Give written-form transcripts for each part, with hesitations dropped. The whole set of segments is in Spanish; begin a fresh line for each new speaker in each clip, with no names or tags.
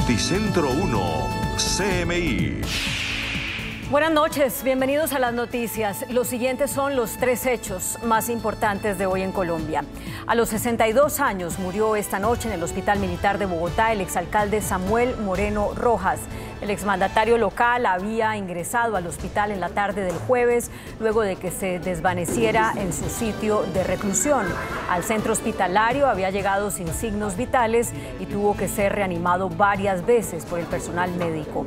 Noticentro 1, CMI.
Buenas noches, bienvenidos a las noticias. Los siguientes son los 3 hechos más importantes de hoy en Colombia. A los 62 años murió esta noche en el Hospital Militar de Bogotá el exalcalde Samuel Moreno Rojas. El exmandatario local había ingresado al hospital en la tarde del jueves luego de que se desvaneciera en su sitio de reclusión. Al centro hospitalario había llegado sin signos vitales y tuvo que ser reanimado varias veces por el personal médico.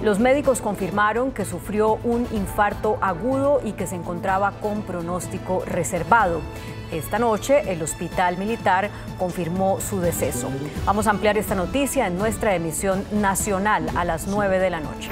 Los médicos confirmaron que sufrió un infarto agudo y que se encontraba con pronóstico reservado. Esta noche, el Hospital Militar confirmó su deceso. Vamos a ampliar esta noticia en nuestra emisión nacional a las 9 de la noche.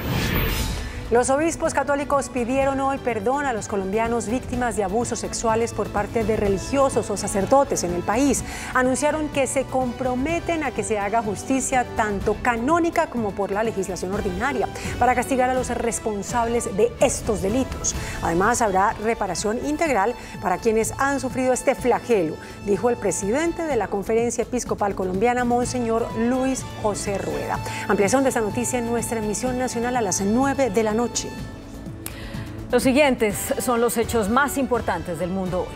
Los obispos católicos pidieron hoy perdón a los colombianos víctimas de abusos sexuales por parte de religiosos o sacerdotes en el país. Anunciaron que se comprometen a que se haga justicia tanto canónica como por la legislación ordinaria para castigar a los responsables de estos delitos. Además, habrá reparación integral para quienes han sufrido este flagelo, dijo el presidente de la Conferencia Episcopal Colombiana, Monseñor Luis José Rueda. Ampliación de esta noticia en nuestra emisión nacional a las 9 de la noche.
Los siguientes son los hechos más importantes del mundo hoy.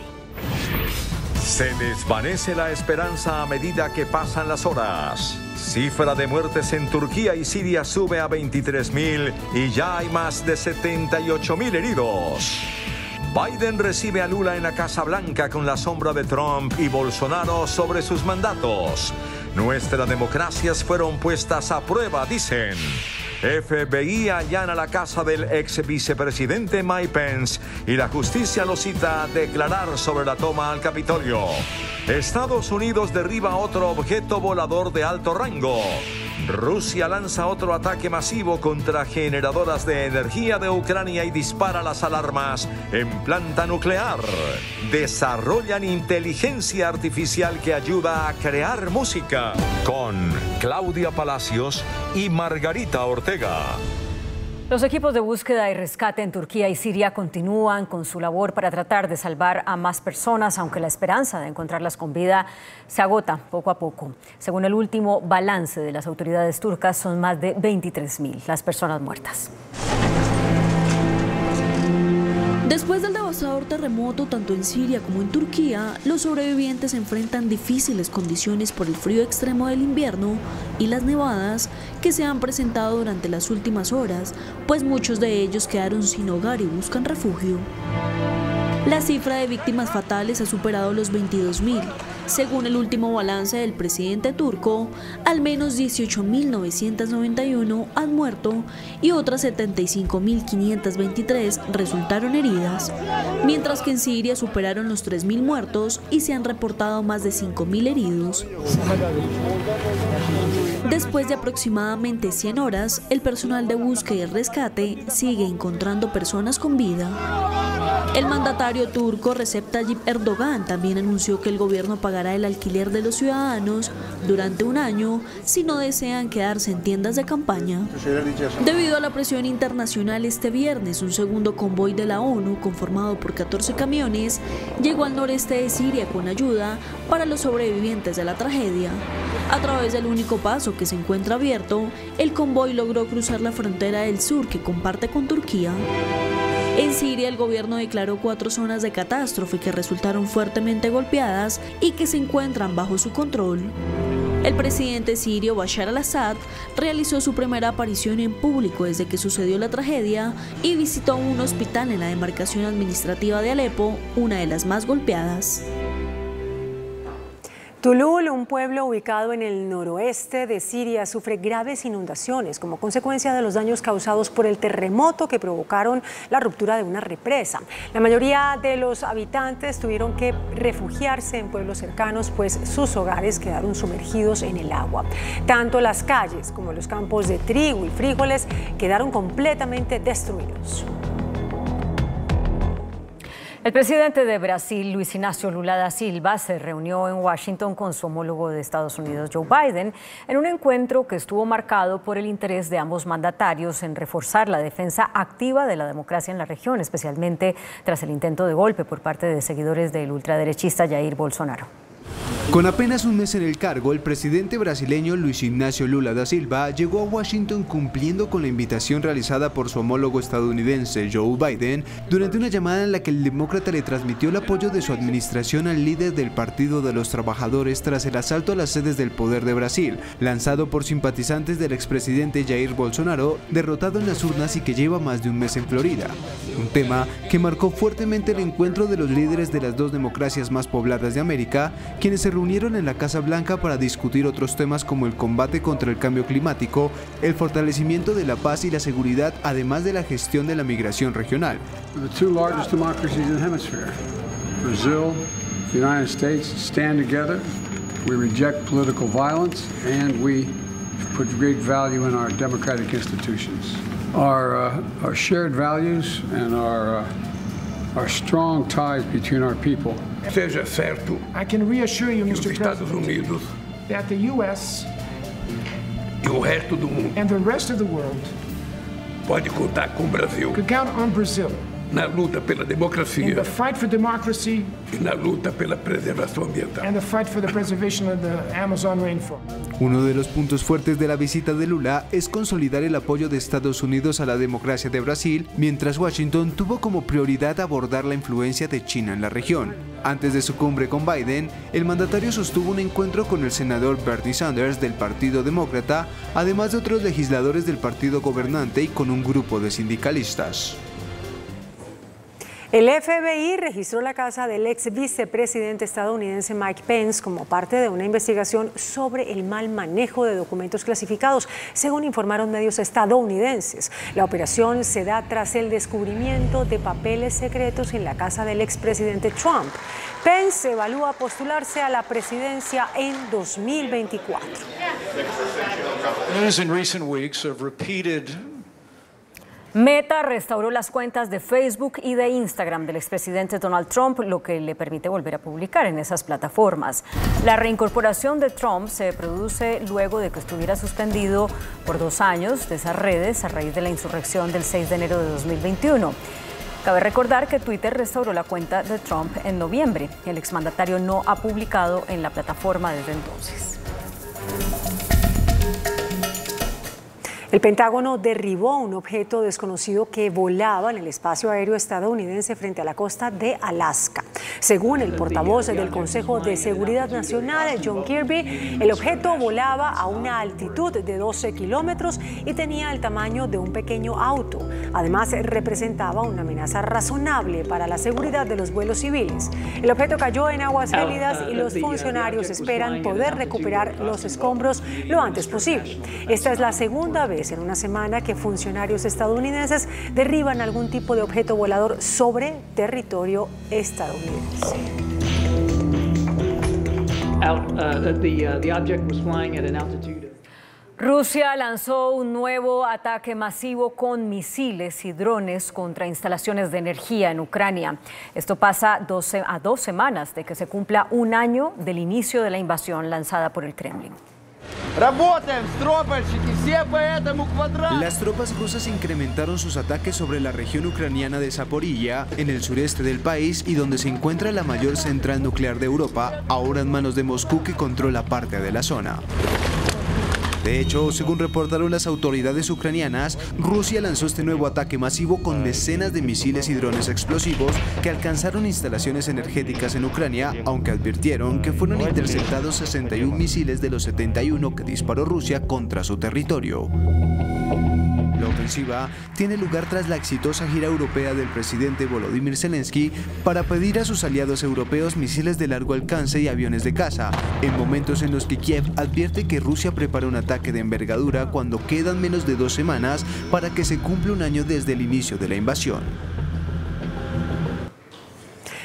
Se desvanece la esperanza a medida que pasan las horas. Cifra de muertes en Turquía y Siria sube a 23.000 y ya hay más de 78.000 heridos. Biden recibe a Lula en la Casa Blanca con la sombra de Trump y Bolsonaro sobre sus mandatos. Nuestras democracias fueron puestas a prueba, dicen. FBI allana la casa del ex vicepresidente Mike Pence y la justicia lo cita a declarar sobre la toma al Capitolio. Estados Unidos derriba otro objeto volador de alto rango. Rusia lanza otro ataque masivo contra generadoras de energía de Ucrania y dispara las alarmas en planta nuclear. Desarrollan inteligencia artificial que ayuda a crear música. Con Claudia Palacios y Margarita Ortega.
Los equipos de búsqueda y rescate en Turquía y Siria continúan con su labor para tratar de salvar a más personas, aunque la esperanza de encontrarlas con vida se agota poco a poco. Según el último balance de las autoridades turcas, son más de 23.000 las personas muertas.
Después del devastador terremoto, tanto en Siria como en Turquía, los sobrevivientes enfrentan difíciles condiciones por el frío extremo del invierno y las nevadas que se han presentado durante las últimas horas, pues muchos de ellos quedaron sin hogar y buscan refugio. La cifra de víctimas fatales ha superado los 22.000. Según el último balance del presidente turco, al menos 18.991 han muerto y otras 75.523 resultaron heridas, mientras que en Siria superaron los 3.000 muertos y se han reportado más de 5.000 heridos. Después de aproximadamente 100 horas, el personal de búsqueda y rescate sigue encontrando personas con vida. El mandatario turco Recep Tayyip Erdogan también anunció que el gobierno pagará el alquiler de los ciudadanos durante un año si no desean quedarse en tiendas de campaña. Debido a la presión internacional, este viernes un segundo convoy de la ONU, conformado por 14 camiones, llegó al noreste de Siria con ayuda para los sobrevivientes de la tragedia. A través del único paso que se encuentra abierto, el convoy logró cruzar la frontera del sur que comparte con Turquía. En Siria, el gobierno declaró 4 zonas de catástrofe que resultaron fuertemente golpeadas y que se encuentran bajo su control. El presidente sirio Bashar al-Assad realizó su primera aparición en público desde que sucedió la tragedia y visitó un hospital en la demarcación administrativa de Alepo, una de las más golpeadas.
Tulul, un pueblo ubicado en el noroeste de Siria, sufre graves inundaciones como consecuencia de los daños causados por el terremoto que provocaron la ruptura de una represa. La mayoría de los habitantes tuvieron que refugiarse en pueblos cercanos, pues sus hogares quedaron sumergidos en el agua. Tanto las calles como los campos de trigo y frijoles quedaron completamente destruidos.
El presidente de Brasil, Luis Inácio Lula da Silva, se reunió en Washington con su homólogo de Estados Unidos, Joe Biden, en un encuentro que estuvo marcado por el interés de ambos mandatarios en reforzar la defensa activa de la democracia en la región, especialmente tras el intento de golpe por parte de seguidores del ultraderechista Jair Bolsonaro.
Con apenas un mes en el cargo, el presidente brasileño Luis Ignacio Lula da Silva llegó a Washington cumpliendo con la invitación realizada por su homólogo estadounidense Joe Biden durante una llamada en la que el demócrata le transmitió el apoyo de su administración al líder del Partido de los Trabajadores tras el asalto a las sedes del poder de Brasil, lanzado por simpatizantes del expresidente Jair Bolsonaro, derrotado en las urnas y que lleva más de un mes en Florida. Un tema que marcó fuertemente el encuentro de los líderes de las dos democracias más pobladas de América, quienes se reunieron en la Casa Blanca para discutir otros temas como el combate contra el cambio climático, el fortalecimiento de la paz y la seguridad, además de la gestión de la migración regional.
The two largest democracies in the hemisphere, Brazil, the United States, stand together. We reject political violence and we put great value in our democratic institutions. Our shared values and our strong ties between our people.
Seja certo,
I can reassure you, Mr.
Estados Unidos
that the U.S.
e o resto do mundo
and the rest of the world
pode contar com o Brasil
could count on Brazil
na luta pela
in
democracia
the fight for democracy
e na luta pela preservação ambiental.
and the fight for the preservation of the Amazon rainforest.
Uno de los puntos fuertes de la visita de Lula es consolidar el apoyo de Estados Unidos a la democracia de Brasil, mientras Washington tuvo como prioridad abordar la influencia de China en la región. Antes de su cumbre con Biden, el mandatario sostuvo un encuentro con el senador Bernie Sanders del Partido Demócrata, además de otros legisladores del partido gobernante y con un grupo de sindicalistas.
El FBI registró la casa del ex vicepresidente estadounidense Mike Pence como parte de una investigación sobre el mal manejo de documentos clasificados, según informaron medios estadounidenses. La operación se da tras el descubrimiento de papeles secretos en la casa del expresidente Trump. Pence evalúa postularse a la presidencia en 2024.
Meta restauró las cuentas de Facebook y de Instagram del expresidente Donald Trump, lo que le permite volver a publicar en esas plataformas. La reincorporación de Trump se produce luego de que estuviera suspendido por 2 años de esas redes a raíz de la insurrección del 6 de enero de 2021. Cabe recordar que Twitter restauró la cuenta de Trump en noviembre. El exmandatario no ha publicado en la plataforma desde entonces.
El Pentágono derribó un objeto desconocido que volaba en el espacio aéreo estadounidense frente a la costa de Alaska. Según el portavoz del Consejo de Seguridad Nacional, John Kirby, el objeto volaba a una altitud de 12 kilómetros y tenía el tamaño de un pequeño auto. Además, representaba una amenaza razonable para la seguridad de los vuelos civiles. El objeto cayó en aguas gélidas y los funcionarios esperan poder recuperar los escombros lo antes posible. Esta es la segunda vez en una semana que funcionarios estadounidenses derriban algún tipo de objeto volador sobre territorio estadounidense.
Rusia lanzó un nuevo ataque masivo con misiles y drones contra instalaciones de energía en Ucrania. Esto pasa a 2 semanas de que se cumpla un año del inicio de la invasión lanzada por el Kremlin.
Las tropas rusas incrementaron sus ataques sobre la región ucraniana de Zaporilla, en el sureste del país y donde se encuentra la mayor central nuclear de Europa, ahora en manos de Moscú, que controla parte de la zona. De hecho, según reportaron las autoridades ucranianas, Rusia lanzó este nuevo ataque masivo con decenas de misiles y drones explosivos que alcanzaron instalaciones energéticas en Ucrania, aunque advirtieron que fueron interceptados 61 misiles de los 71 que disparó Rusia contra su territorio. La ofensiva tiene lugar tras la exitosa gira europea del presidente Volodymyr Zelensky para pedir a sus aliados europeos misiles de largo alcance y aviones de caza, en momentos en los que Kiev advierte que Rusia prepara un ataque de envergadura cuando quedan menos de 2 semanas para que se cumpla un año desde el inicio de la invasión.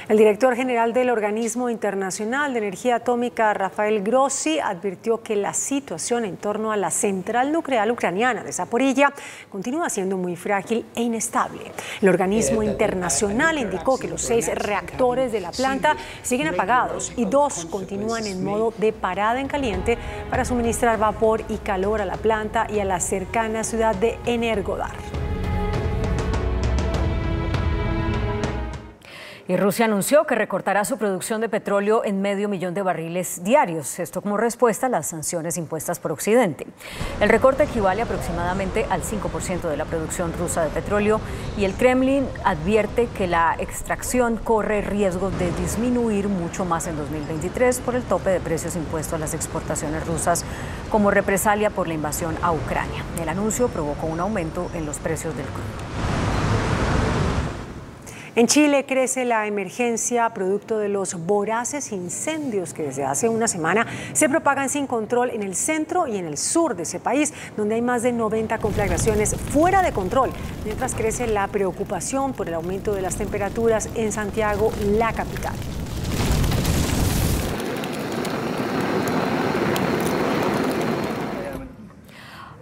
El director general del Organismo Internacional de Energía Atómica, Rafael Grossi, advirtió que la situación en torno a la central nuclear ucraniana de Zaporilla continúa siendo muy frágil e inestable. El organismo internacional indicó que los 6 reactores de la planta siguen apagados y 2 continúan en modo de parada en caliente para suministrar vapor y calor a la planta y a la cercana ciudad de Energodar.
Y Rusia anunció que recortará su producción de petróleo en 500 millones de barriles diarios, esto como respuesta a las sanciones impuestas por Occidente. El recorte equivale aproximadamente al 5% de la producción rusa de petróleo y el Kremlin advierte que la extracción corre riesgo de disminuir mucho más en 2023 por el tope de precios impuesto a las exportaciones rusas como represalia por la invasión a Ucrania. El anuncio provocó un aumento en los precios del crudo.
En Chile crece la emergencia producto de los voraces incendios que desde hace una semana se propagan sin control en el centro y en el sur de ese país, donde hay más de 90 conflagraciones fuera de control, mientras crece la preocupación por el aumento de las temperaturas en Santiago, la capital.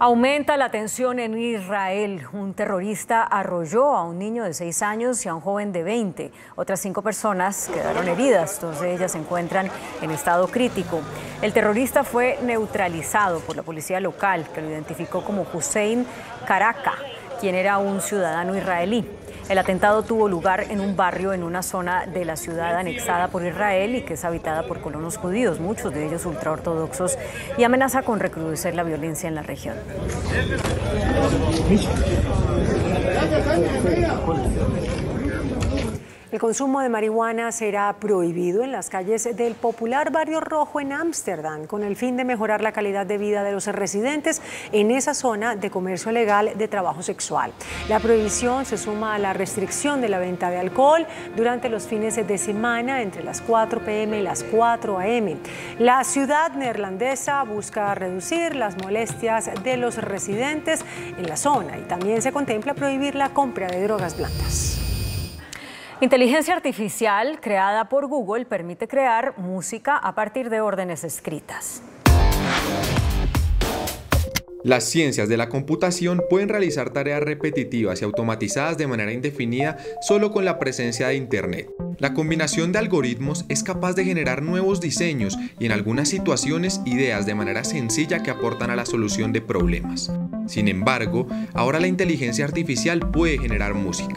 Aumenta la tensión en Israel. Un terrorista arrolló a un niño de 6 años y a un joven de 20. Otras 5 personas quedaron heridas. 2 de ellas se encuentran en estado crítico. El terrorista fue neutralizado por la policía local, que lo identificó como Hussein Karaka, quien era un ciudadano israelí. El atentado tuvo lugar en un barrio en una zona de la ciudad anexada por Israel y que es habitada por colonos judíos, muchos de ellos ultraortodoxos, y amenaza con recrudecer la violencia en la región.
El consumo de marihuana será prohibido en las calles del popular Barrio Rojo en Ámsterdam, con el fin de mejorar la calidad de vida de los residentes en esa zona de comercio legal de trabajo sexual. La prohibición se suma a la restricción de la venta de alcohol durante los fines de semana entre las 4 p.m. y las 4 a.m. La ciudad neerlandesa busca reducir las molestias de los residentes en la zona y también se contempla prohibir la compra de drogas blandas.
Inteligencia artificial creada por Google permite crear música a partir de órdenes escritas.
Las ciencias de la computación pueden realizar tareas repetitivas y automatizadas de manera indefinida solo con la presencia de Internet. La combinación de algoritmos es capaz de generar nuevos diseños y en algunas situaciones ideas de manera sencilla que aportan a la solución de problemas. Sin embargo, ahora la inteligencia artificial puede generar música.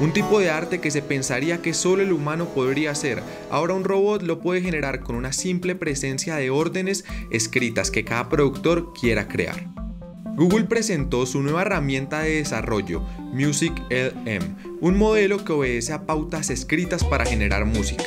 Un tipo de arte que se pensaría que solo el humano podría hacer, ahora un robot lo puede generar con una simple presencia de órdenes escritas que cada productor quiera crear. Google presentó su nueva herramienta de desarrollo, MusicLM, un modelo que obedece a pautas escritas para generar música.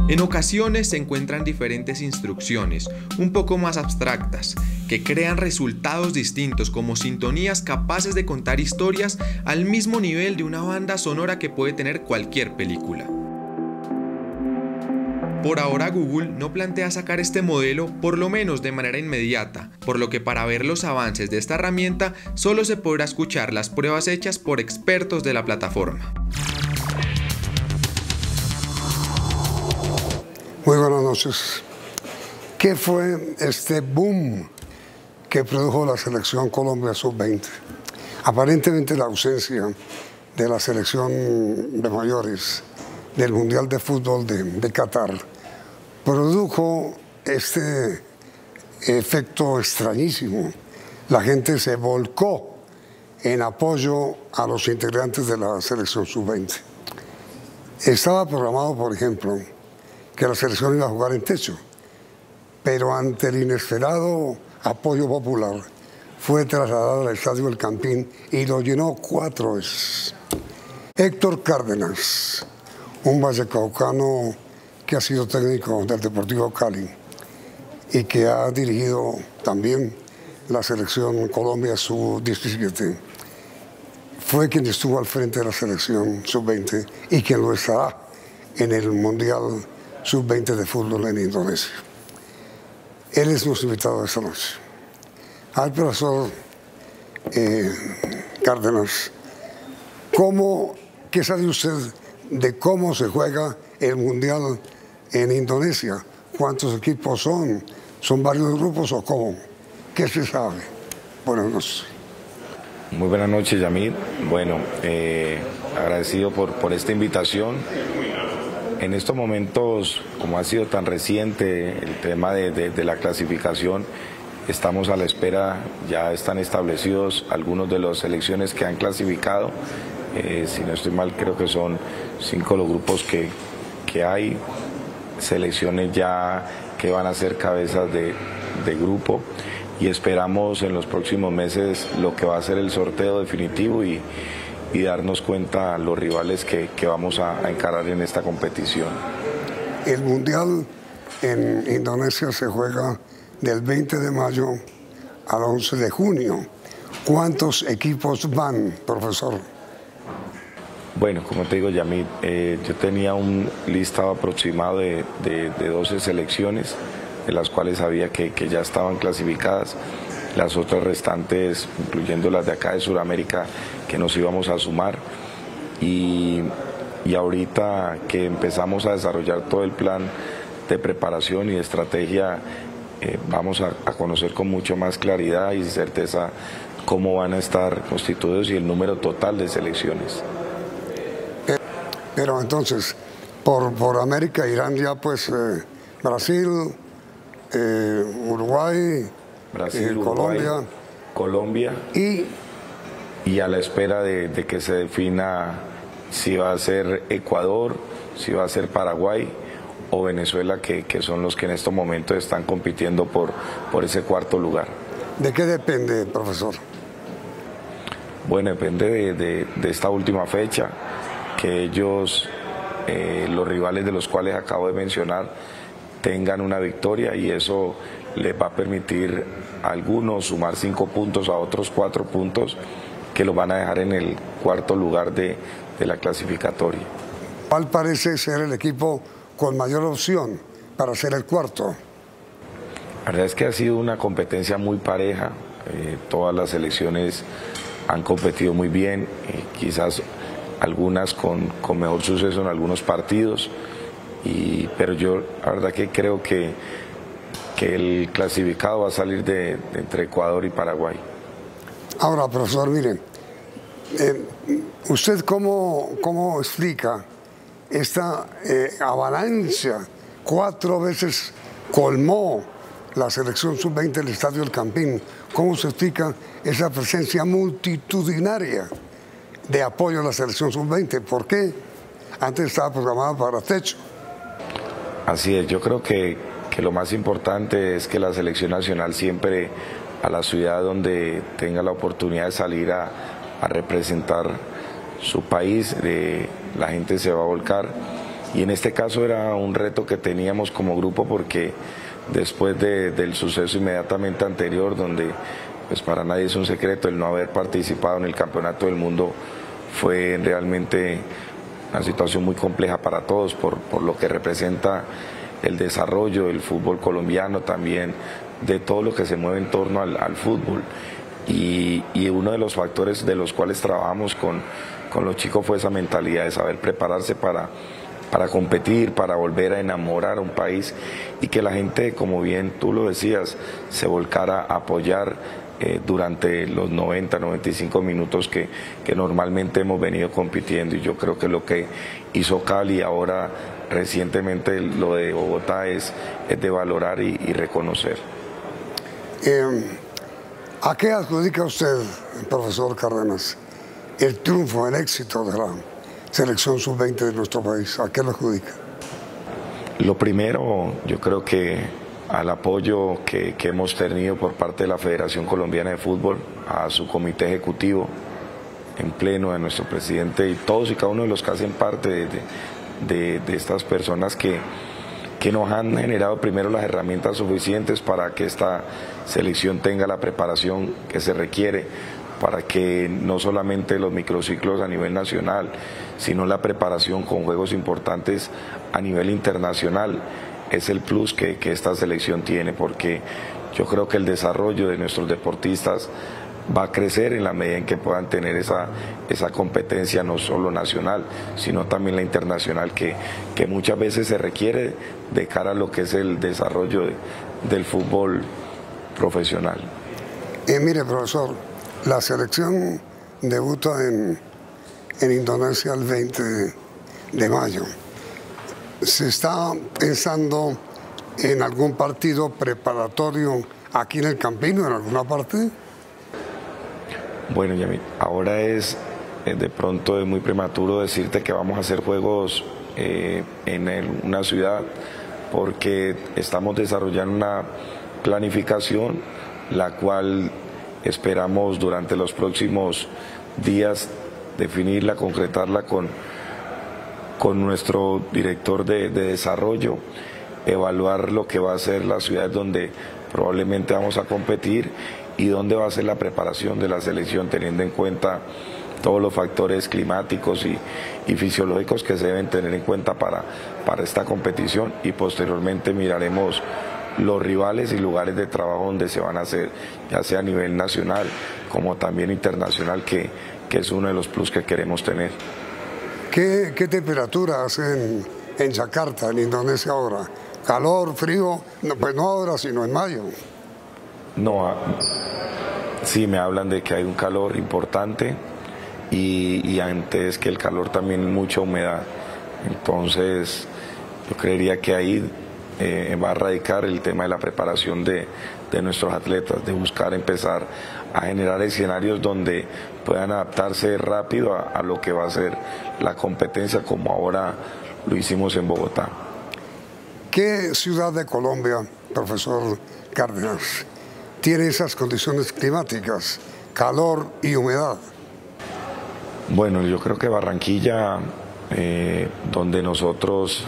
En ocasiones se encuentran diferentes instrucciones, un poco más abstractas, que crean resultados distintos como sintonías capaces de contar historias al mismo nivel de una banda sonora que puede tener cualquier película. Por ahora Google no plantea sacar este modelo por lo menos de manera inmediata, por lo que para ver los avances de esta herramienta solo se podrá escuchar las pruebas hechas por expertos de la plataforma.
Muy buenas noches. ¿Qué fue este boom que produjo la selección Colombia Sub-20? Aparentemente la ausencia de la selección de mayores del Mundial de Fútbol de Qatar produjo este efecto extrañísimo. La gente se volcó en apoyo a los integrantes de la selección Sub-20. Estaba programado, por ejemplo, que la selección iba a jugar en techo, pero ante el inesperado apoyo popular fue trasladado al Estadio El Campín y lo llenó 4 veces. Héctor Cárdenas, un vallecaucano que ha sido técnico del Deportivo Cali y que ha dirigido también la selección Colombia Sub-17, fue quien estuvo al frente de la selección Sub-20 y quien lo estará en el Mundial Sub-20 de fútbol en Indonesia. Él es nuestro invitado esta noche. Al profesor Cárdenas, ¿qué sabe usted de cómo se juega el Mundial en Indonesia? ¿Cuántos equipos son? ¿Son varios grupos o cómo? ¿Qué se sabe? Buenas noches.
Muy buenas noches, Yamir. Bueno, agradecido por esta invitación. En estos momentos, como ha sido tan reciente el tema de la clasificación, estamos a la espera, ya están establecidos algunos de las selecciones que han clasificado. Si no estoy mal, creo que son 5 los grupos que hay, selecciones ya que van a ser cabezas de grupo, y esperamos en los próximos meses lo que va a ser el sorteo definitivo y darnos cuenta los rivales que vamos a encarar en esta competición.
El Mundial en Indonesia se juega del 20 de mayo al 11 de junio. ¿Cuántos equipos van, profesor?
Bueno, como te digo, Yamid, yo tenía un listado aproximado de 12 selecciones, de las cuales sabía que ya estaban clasificadas. Las otras restantes, incluyendo las de acá de Sudamérica, que nos íbamos a sumar. Y ahorita que empezamos a desarrollar todo el plan de preparación y de estrategia, vamos a conocer con mucho más claridad y certeza cómo van a estar constituidos y el número total de selecciones.
Pero entonces, por América irán ya pues Brasil, Uruguay,
Brasil, Colombia y a la espera de que se defina si va a ser Ecuador, si va a ser Paraguay o Venezuela, que son los que en estos momentos están compitiendo por ese cuarto lugar.
¿De qué depende, profesor?
Bueno, depende de esta última fecha, que ellos, los rivales de los cuales acabo de mencionar, tengan una victoria, y eso les va a permitir a algunos sumar 5 puntos, a otros 4 puntos, que los van a dejar en el cuarto lugar de la clasificatoria.
¿Cuál parece ser el equipo con mayor opción para ser el cuarto?
La verdad es que ha sido una competencia muy pareja, todas las selecciones han competido muy bien, quizás algunas con mejor suceso en algunos partidos, pero yo la verdad que creo que el clasificado va a salir entre Ecuador y Paraguay.
Ahora, profesor, mire, ¿usted cómo explica esta avalancha? 4 veces colmó la selección sub-20 del Estadio El Campín. ¿Cómo se explica esa presencia multitudinaria de apoyo a la selección sub-20? ¿Por qué? Antes estaba programada para techo.
Así es, yo creo que lo más importante es que la selección nacional siempre, a la ciudad donde tenga la oportunidad de salir a representar su país, la gente se va a volcar, y en este caso era un reto que teníamos como grupo, porque después del suceso inmediatamente anterior, donde pues para nadie es un secreto el no haber participado en el Campeonato del Mundo, fue realmente una situación muy compleja para todos por lo que representa el desarrollo del fútbol colombiano, también de todo lo que se mueve en torno al fútbol. Y uno de los factores de los cuales trabajamos con los chicos fue esa mentalidad de saber prepararse para competir, para volver a enamorar a un país, y que la gente, como bien tú lo decías, se volcara a apoyar durante los 90, 95 minutos que normalmente hemos venido compitiendo. Y yo creo que lo que hizo Cali ahora recientemente, lo de Bogotá, es de valorar y reconocer.
¿A qué adjudica usted, profesor Cárdenas, el triunfo, el éxito de la selección sub-20 de nuestro país? ¿A qué lo adjudica?
Lo primero, yo creo que al apoyo que hemos tenido por parte de la Federación Colombiana de Fútbol, a su comité ejecutivo en pleno, de nuestro presidente y todos y cada uno de los que hacen parte de estas personas que nos han generado primero las herramientas suficientes para que esta selección tenga la preparación que se requiere, para que no solamente los microciclos a nivel nacional, sino la preparación con juegos importantes a nivel internacional. Es el plus que esta selección tiene, porque yo creo que el desarrollo de nuestros deportistas va a crecer en la medida en que puedan tener esa competencia no solo nacional, sino también la internacional, que muchas veces se requiere de cara a lo que es el desarrollo del fútbol profesional.
Mire, profesor, la selección debuta en Indonesia el 20 de mayo. ¿Se está pensando en algún partido preparatorio aquí en el Campín o en alguna parte?
Bueno, Yamil, ahora es de pronto es muy prematuro decirte que vamos a hacer juegos en una ciudad, porque estamos desarrollando una planificación la cual esperamos durante los próximos días definirla, concretarla con nuestro director de desarrollo, evaluar lo que va a ser las ciudades donde probablemente vamos a competir y dónde va a ser la preparación de la selección, teniendo en cuenta todos los factores climáticos y fisiológicos que se deben tener en cuenta para esta competición, y posteriormente miraremos los rivales y lugares de trabajo donde se van a hacer, ya sea a nivel nacional como también internacional, que es uno de los plus que queremos tener.
¿Qué temperatura hace en Yakarta, en Indonesia ahora? ¿Calor, frío? No, pues no ahora, sino en mayo.
No, sí me hablan de que hay un calor importante y antes que el calor también mucha humedad. Entonces yo creería que ahí va a radicar el tema de la preparación de nuestros atletas, de buscar empezar a generar escenarios donde puedan adaptarse rápido a lo que va a ser la competencia, como ahora lo hicimos en Bogotá.
¿Qué ciudad de Colombia, profesor Cárdenas, tiene esas condiciones climáticas, calor y humedad?
Bueno, yo creo que Barranquilla, donde nosotros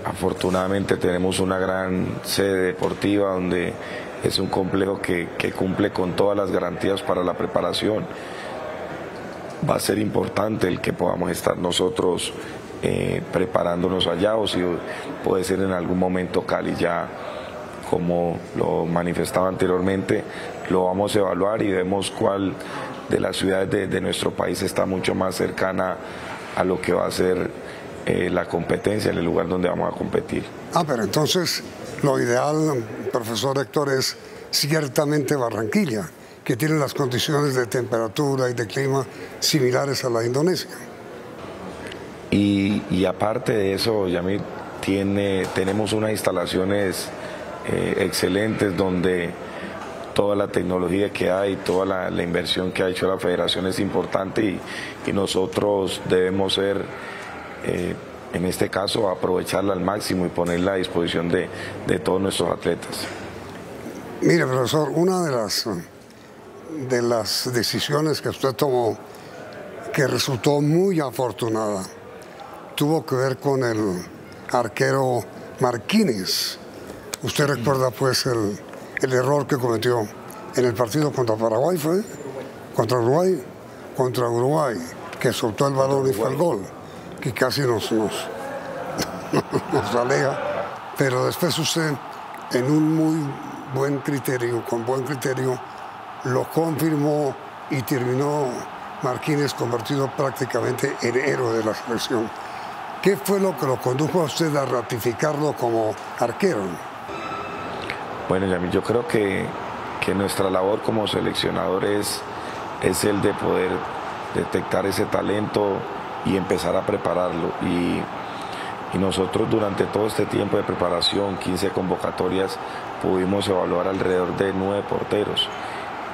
afortunadamente tenemos una gran sede deportiva, donde es un complejo que cumple con todas las garantías para la preparación, va a ser importante el que podamos estar nosotros preparándonos allá, o si puede ser en algún momento Cali, ya como lo manifestaba anteriormente, lo vamos a evaluar y vemos cuál de las ciudades de nuestro país está mucho más cercana a lo que va a ser la competencia, en el lugar donde vamos a competir.
Pero entonces lo ideal, profesor Héctor, es ciertamente Barranquilla, que tiene las condiciones de temperatura y de clima similares a la de Indonesia.
Y aparte de eso, Yamil, tenemos unas instalaciones excelentes donde toda la tecnología que hay, toda la inversión que ha hecho la federación es importante, y nosotros debemos ser, en este caso, aprovecharla al máximo y ponerla a disposición de todos nuestros atletas.
Mire, profesor, una de las decisiones que usted tomó, que resultó muy afortunada, tuvo que ver con el arquero Marquines. Usted recuerda pues el error que cometió en el partido contra Paraguay, ¿fue? Contra Uruguay, que soltó el balón y fue el gol, que casi nos aleja. Pero después usted, en un muy buen criterio, con buen criterio, lo confirmó y terminó Marquines convertido prácticamente en héroe de la selección. ¿Qué fue lo que lo condujo a usted a ratificarlo como arquero?
Bueno, Yamil, yo creo que nuestra labor como seleccionadores es el de poder detectar ese talento y empezar a prepararlo. Y nosotros durante todo este tiempo de preparación, 15 convocatorias, pudimos evaluar alrededor de 9 porteros,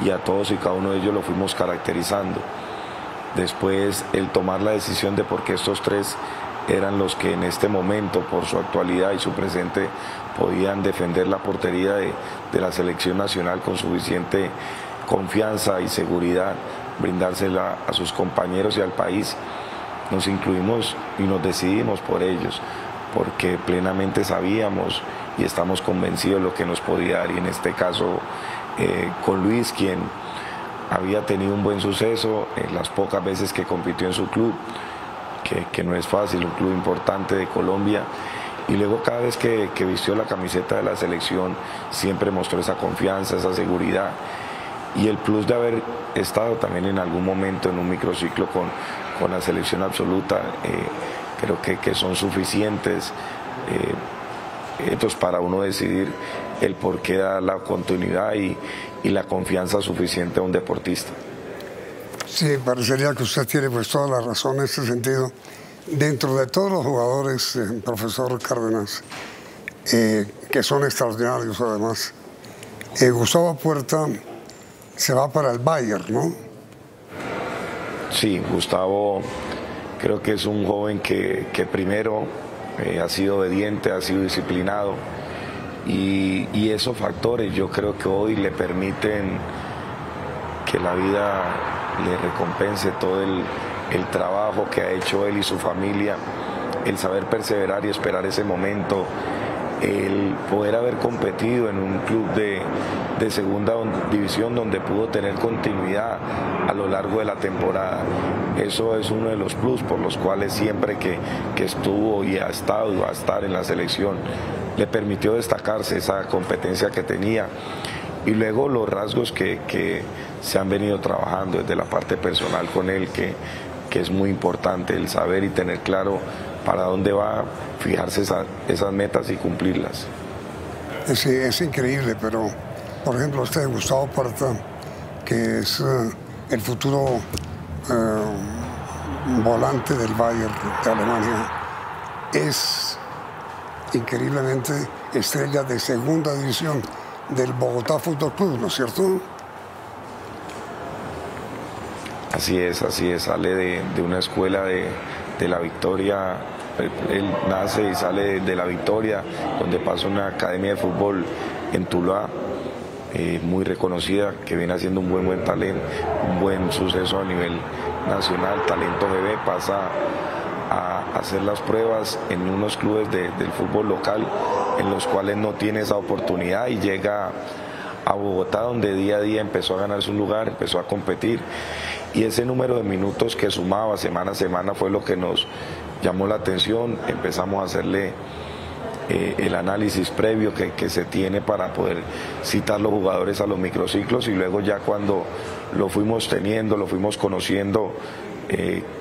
y a todos y cada uno de ellos lo fuimos caracterizando. Después, el tomar la decisión de por qué estos 3 eran los que en este momento, por su actualidad y su presente, podían defender la portería de la selección nacional con suficiente confianza y seguridad, brindársela a sus compañeros y al país. Nos incluimos y nos decidimos por ellos, porque plenamente sabíamos y estamos convencidos de lo que nos podía dar, y en este caso con Luis, quien había tenido un buen suceso en las pocas veces que compitió en su club, que no es fácil, un club importante de Colombia, y luego cada vez que vistió la camiseta de la selección siempre mostró esa confianza, esa seguridad, y el plus de haber estado también en algún momento en un microciclo con la selección absoluta, creo que son suficientes estos para uno decidir el por qué dar la continuidad y la confianza suficiente a un deportista.
Sí, parecería que usted tiene pues toda la razón en ese sentido. Dentro de todos los jugadores, profesor Cárdenas, que son extraordinarios además, Gustavo Puerta se va para el Bayern, ¿no?
Sí, Gustavo creo que es un joven que primero ha sido obediente, ha sido disciplinado y esos factores yo creo que hoy le permiten que la vida le recompense todo el trabajo que ha hecho él y su familia, el saber perseverar y esperar ese momento, el poder haber competido en un club de segunda división donde pudo tener continuidad a lo largo de la temporada. Eso es uno de los plus por los cuales siempre que estuvo y ha estado y va a estar en la selección, le permitió destacarse esa competencia que tenía. Y luego los rasgos que se han venido trabajando desde la parte personal con él, que es muy importante, el saber y tener claro para dónde va, fijarse esas metas y cumplirlas.
Sí, es increíble, pero por ejemplo usted, Gustavo Puerta, que es el futuro volante del Bayern de Alemania, es increíblemente estrella de segunda división del Bogotá Fútbol Club, ¿no es cierto?
Así es, sale de una escuela de La Victoria, él nace y sale de La Victoria, donde pasa una academia de fútbol en Tuluá, muy reconocida, que viene haciendo un buen talento, un buen suceso a nivel nacional, talento GB, pasa a hacer las pruebas en unos clubes del fútbol local, en los cuales no tiene esa oportunidad y llega a Bogotá, donde día a día empezó a ganar su lugar, empezó a competir. Y ese número de minutos que sumaba semana a semana fue lo que nos llamó la atención. Empezamos a hacerle el análisis previo que se tiene para poder citar los jugadores a los microciclos, y luego ya cuando lo fuimos teniendo, lo fuimos conociendo,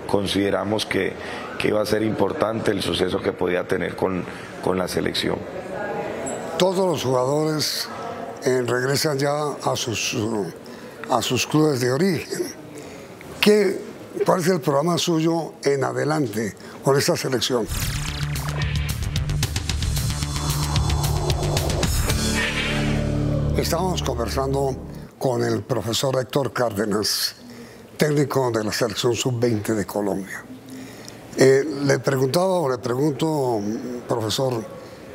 consideramos que iba a ser importante el suceso que podía tener con la selección.
Todos los jugadores regresan ya a sus clubes de origen. ¿Cuál es el programa suyo en adelante con esta selección? Estábamos conversando con el profesor Héctor Cárdenas, técnico de la selección sub-20 de Colombia. Le pregunto, profesor,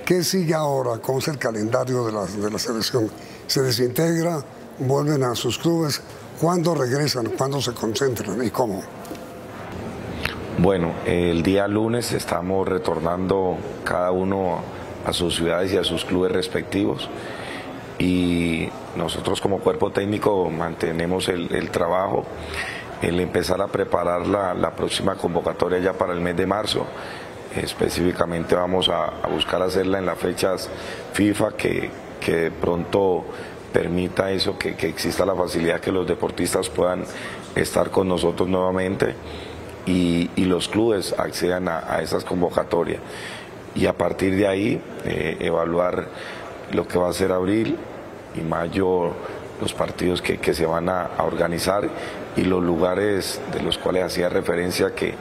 ¿qué sigue ahora? ¿Cómo es el calendario de la selección? ¿Se desintegra? ¿Vuelven a sus clubes? ¿Cuándo regresan? ¿Cuándo se concentran? ¿Y cómo?
Bueno, el día lunes estamos retornando cada uno a sus ciudades y a sus clubes respectivos. Y nosotros como cuerpo técnico mantenemos el trabajo, el empezar a preparar la próxima convocatoria ya para el mes de marzo. Específicamente vamos a buscar hacerla en las fechas FIFA, que pronto permita eso, que exista la facilidad que los deportistas puedan estar con nosotros nuevamente y los clubes accedan a esas convocatorias. Y a partir de ahí evaluar lo que va a ser abril y mayo, los partidos que se van a organizar y los lugares de los cuales hacía referencia que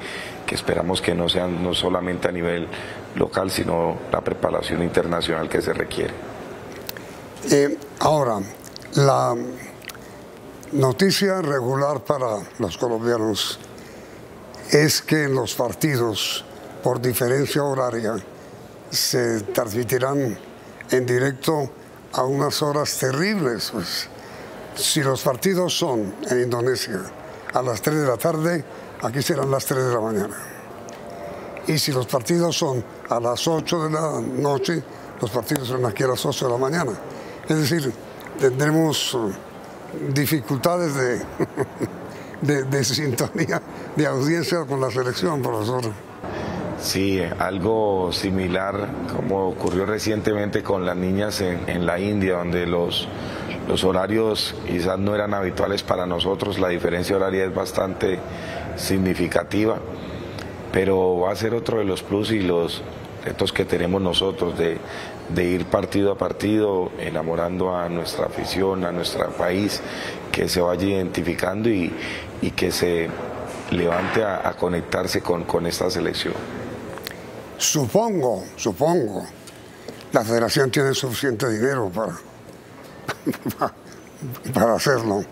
esperamos que no sean no solamente a nivel local, sino la preparación internacional que se requiere.
Ahora, la noticia regular para los colombianos es que los partidos por diferencia horaria se transmitirán en directo a unas horas terribles. Pues, si los partidos son en Indonesia a las 3 de la tarde, aquí serán las 3 de la mañana. Y si los partidos son a las 8 de la noche, los partidos serán aquí a las 8 de la mañana. Es decir, tendremos dificultades de sintonía, de audiencia con la selección, profesor.
Sí, algo similar como ocurrió recientemente con las niñas en la India, donde los horarios quizás no eran habituales para nosotros, la diferencia horaria es bastante significativa, pero va a ser otro de los plus y los retos que tenemos nosotros de ir partido a partido, enamorando a nuestra afición, a nuestro país, que se vaya identificando y que se levante a conectarse con esta selección.
Supongo, la federación tiene suficiente dinero para hacerlo.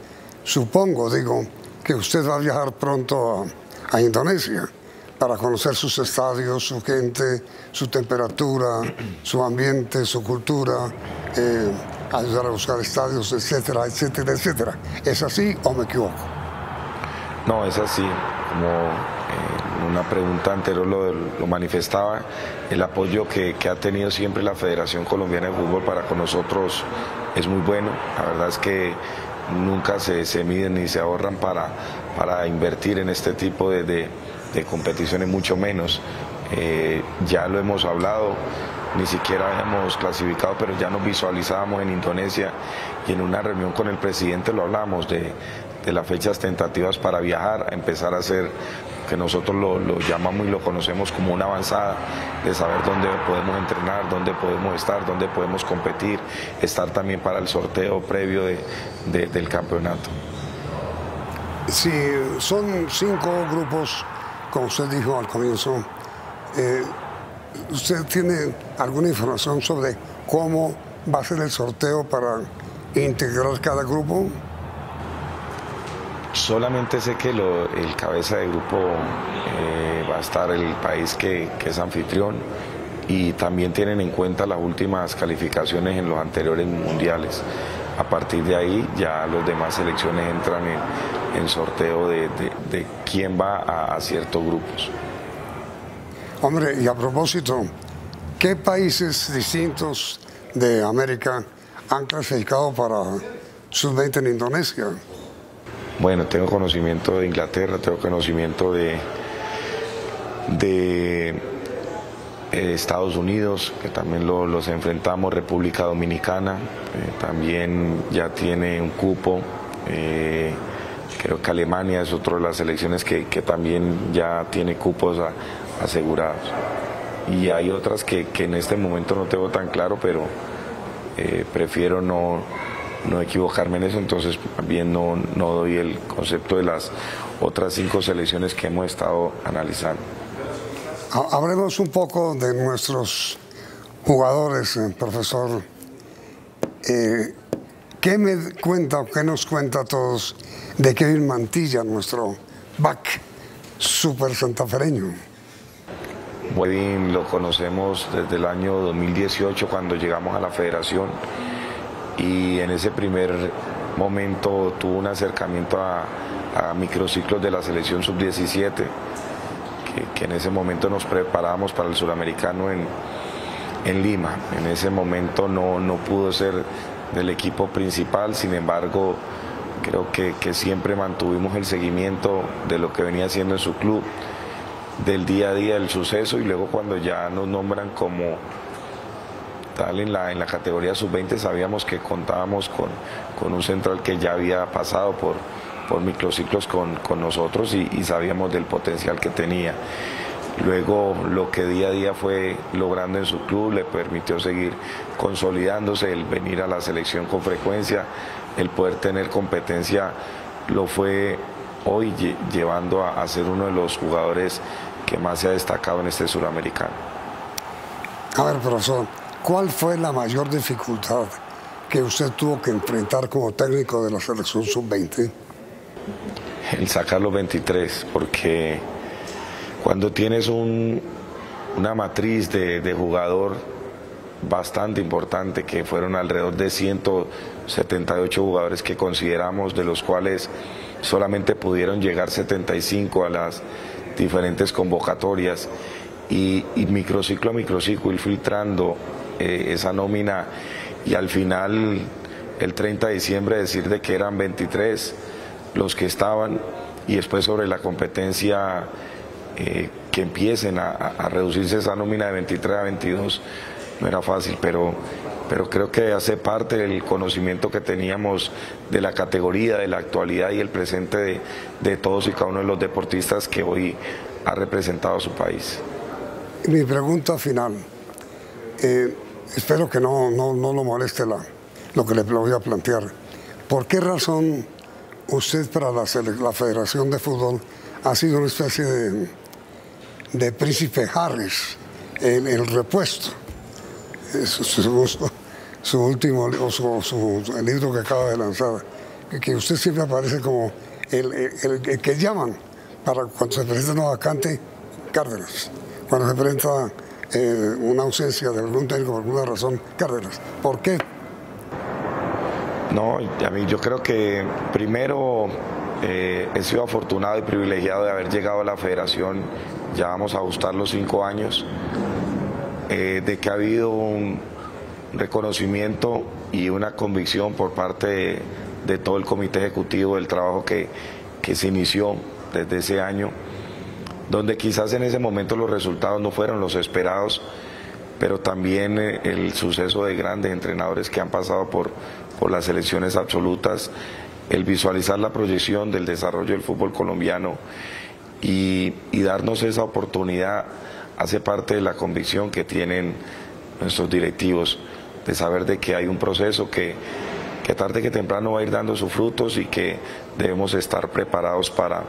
Supongo, digo, que usted va a viajar pronto a Indonesia para conocer sus estadios, su gente, su temperatura, su ambiente, su cultura, ayudar a buscar estadios, etcétera, etcétera, etcétera. ¿Es así o me equivoco?
No, es así. Como una pregunta anterior lo manifestaba, el apoyo que ha tenido siempre la Federación Colombiana de Fútbol para con nosotros es muy bueno. La verdad es que nunca se miden ni se ahorran para invertir en este tipo de competiciones, mucho menos. Ya lo hemos hablado, ni siquiera habíamos clasificado, pero ya nos visualizábamos en Indonesia, y en una reunión con el presidente lo hablamos de las fechas tentativas para viajar, a empezar a hacer, que nosotros lo llamamos y lo conocemos como una avanzada, de saber dónde podemos entrenar, dónde podemos estar, dónde podemos competir, estar también para el sorteo previo del campeonato.
Si son 5 grupos, como usted dijo al comienzo, ¿usted tiene alguna información sobre cómo va a ser el sorteo para integrar cada grupo?
Solamente sé que el cabeza de grupo va a estar el país que es anfitrión, y también tienen en cuenta las últimas calificaciones en los anteriores mundiales. A partir de ahí ya las demás selecciones entran en sorteo de quién va a ciertos grupos.
Hombre, y a propósito, ¿qué países distintos de América han clasificado para Sub-20 en Indonesia?
Bueno, tengo conocimiento de Inglaterra, tengo conocimiento de Estados Unidos, que también los enfrentamos, República Dominicana, también ya tiene un cupo, creo que Alemania es otra de las selecciones que también ya tiene cupos asegurados. Y hay otras que en este momento no tengo tan claro, pero prefiero no equivocarme en eso, entonces también no doy el concepto de las otras 5 selecciones que hemos estado analizando.
Hablemos un poco de nuestros jugadores, profesor. ¿Qué me cuenta o qué nos cuenta a todos de Kevin Mantilla, nuestro back súper santafereño?
Kevin lo conocemos desde el año 2018, cuando llegamos a la federación, y en ese primer momento tuvo un acercamiento a microciclos de la selección sub-17, que en ese momento nos preparábamos para el suramericano en Lima. En ese momento no pudo ser del equipo principal, sin embargo creo que siempre mantuvimos el seguimiento de lo que venía haciendo en su club, del día a día del suceso, y luego cuando ya nos nombran como tal en la categoría sub-20, sabíamos que contábamos con un central que ya había pasado por microciclos con nosotros, y sabíamos del potencial que tenía. Luego lo que día a día fue logrando en su club le permitió seguir consolidándose, el venir a la selección con frecuencia, el poder tener competencia, lo fue hoy llevando a ser uno de los jugadores que más se ha destacado en este suramericano.
A ver, profesor, ¿cuál fue la mayor dificultad que usted tuvo que enfrentar como técnico de la selección sub-20?
El sacar los 23, porque cuando tienes una matriz de jugador bastante importante, que fueron alrededor de 178 jugadores que consideramos, de los cuales solamente pudieron llegar 75 a las diferentes convocatorias, y microciclo a microciclo ir filtrando esa nómina, y al final el 30 de diciembre decir de que eran 23 los que estaban, y después sobre la competencia que empiecen a reducirse esa nómina de 23 a 22, no era fácil, pero creo que hace parte del conocimiento que teníamos de la categoría, de la actualidad y el presente de todos y cada uno de los deportistas que hoy ha representado a su país.
Mi pregunta final, espero que no lo moleste lo que le voy a plantear. ¿Por qué razón usted para la Federación de Fútbol ha sido una especie de príncipe Harris, el repuesto? Su último, el libro que acaba de lanzar, que usted siempre aparece como el que llaman para cuando se presenta una vacante, Cárdenas. Cuando se presenta una ausencia de algún técnico por alguna razón, Cárdenas. ¿Por qué?
No, yo creo que primero he sido afortunado y privilegiado de haber llegado a la federación, ya vamos a ajustar los 5 años, de que ha habido un reconocimiento y una convicción por parte de todo el comité ejecutivo del trabajo que se inició desde ese año, donde quizás en ese momento los resultados no fueron los esperados, pero también el suceso de grandes entrenadores que han pasado por las selecciones absolutas, el visualizar la proyección del desarrollo del fútbol colombiano y darnos esa oportunidad hace parte de la convicción que tienen nuestros directivos, de saber de que hay un proceso que tarde que temprano va a ir dando sus frutos y que debemos estar preparados para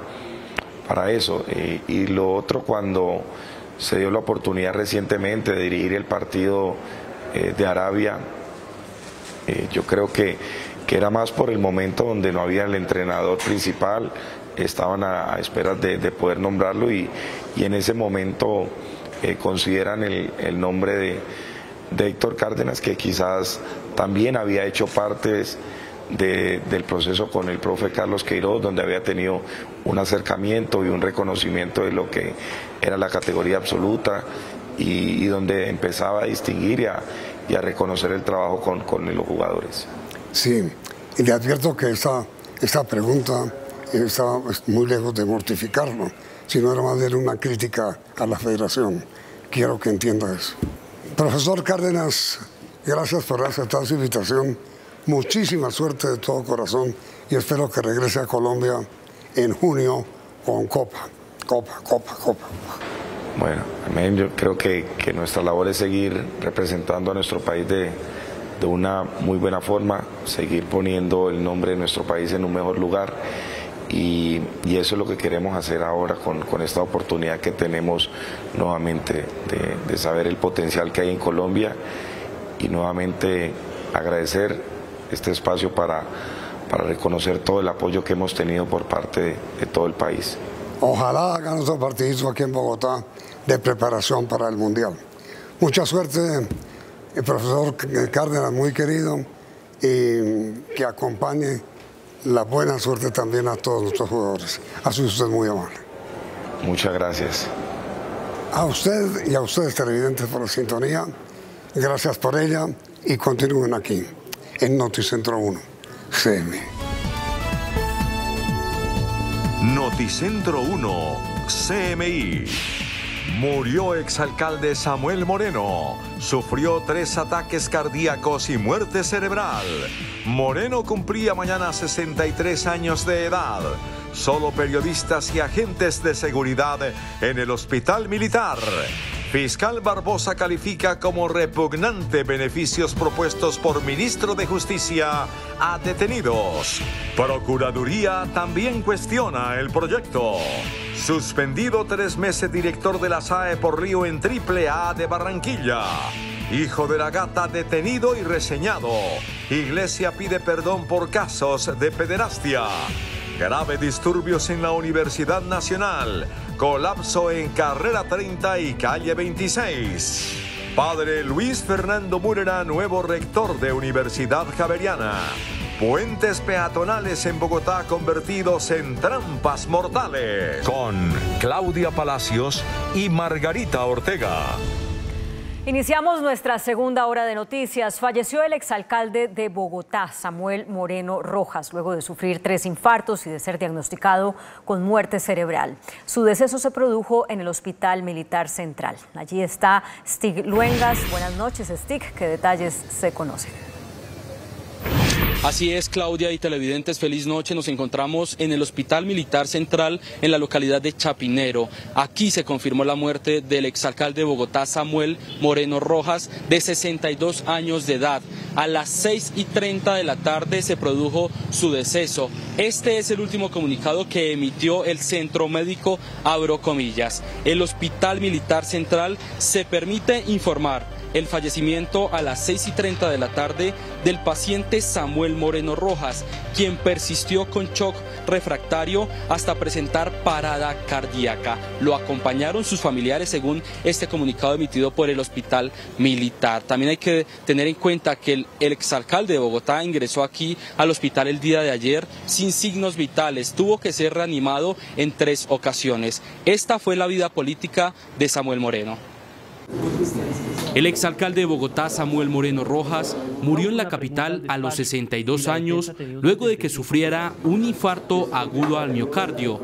eso. Y lo otro, cuando se dio la oportunidad recientemente de dirigir el partido de Arabia, yo creo que era más por el momento donde no había el entrenador principal, estaban a esperas de poder nombrarlo y en ese momento consideran el nombre de Héctor Cárdenas, que quizás también había hecho partes del proceso con el profe Carlos Queiroz, donde había tenido un acercamiento y un reconocimiento de lo que era la categoría absoluta y donde empezaba a distinguir y a reconocer el trabajo con los jugadores.
Sí, y le advierto que esta pregunta estaba muy lejos de mortificarlo, sino era más bien una crítica a la federación. Quiero que entienda eso. Profesor Cárdenas, gracias por aceptar su invitación. Muchísima suerte de todo corazón y espero que regrese a Colombia en junio con Copa.
Bueno, amén. Yo creo que nuestra labor es seguir representando a nuestro país de una muy buena forma, seguir poniendo el nombre de nuestro país en un mejor lugar y eso es lo que queremos hacer ahora con esta oportunidad que tenemos nuevamente de saber el potencial que hay en Colombia y nuevamente agradecer este espacio para reconocer todo el apoyo que hemos tenido por parte de todo el país.
Ojalá hagan otro partidito aquí en Bogotá de preparación para el Mundial. Mucha suerte, el profesor Cárdenas, muy querido, y que acompañe la buena suerte también a todos nuestros jugadores. Ha sido usted muy amable.
Muchas gracias.
A usted y a ustedes televidentes por la sintonía, gracias por ella y continúen aquí en Noticentro 1 CMI.
Noticentro 1 CMI. Murió exalcalde Samuel Moreno. Sufrió 3 ataques cardíacos y muerte cerebral. Moreno cumplía mañana 63 años de edad. Solo periodistas y agentes de seguridad en el hospital militar. Fiscal Barbosa califica como repugnante beneficios propuestos por ministro de Justicia a detenidos. Procuraduría también cuestiona el proyecto. Suspendido 3 meses director de la SAE por Río en AAA de Barranquilla. Hijo de la gata detenido y reseñado. Iglesia pide perdón por casos de pederastia. Grave disturbios en la Universidad Nacional. Colapso en Carrera 30 y Calle 26. Padre Luis Fernando Múrera, nuevo rector de Universidad Javeriana. Puentes peatonales en Bogotá convertidos en trampas mortales. Con Claudia Palacios y Margarita Ortega.
Iniciamos nuestra segunda hora de noticias. Falleció el exalcalde de Bogotá, Samuel Moreno Rojas, luego de sufrir 3 infartos y de ser diagnosticado con muerte cerebral. Su deceso se produjo en el Hospital Militar Central. Allí está Stig Luengas. Buenas noches, Stig. ¿Qué detalles se conocen?
Así es, Claudia y televidentes, feliz noche. Nos encontramos en el Hospital Militar Central en la localidad de Chapinero. Aquí se confirmó la muerte del exalcalde de Bogotá, Samuel Moreno Rojas, de 62 años de edad. A las 6:30 de la tarde se produjo su deceso. Este es el último comunicado que emitió el centro médico, abro comillas. El Hospital Militar Central se permite informar el fallecimiento a las 6:30 de la tarde del paciente Samuel Moreno Rojas, quien persistió con shock refractario hasta presentar parada cardíaca. Lo acompañaron sus familiares según este comunicado emitido por el Hospital Militar. También hay que tener en cuenta que el exalcalde de Bogotá ingresó aquí al hospital el día de ayer sin signos vitales. Tuvo que ser reanimado en 3 ocasiones. Esta fue la vida política de Samuel Moreno. El exalcalde de Bogotá, Samuel Moreno Rojas, murió en la capital a los 62 años luego de que sufriera un infarto agudo al miocardio.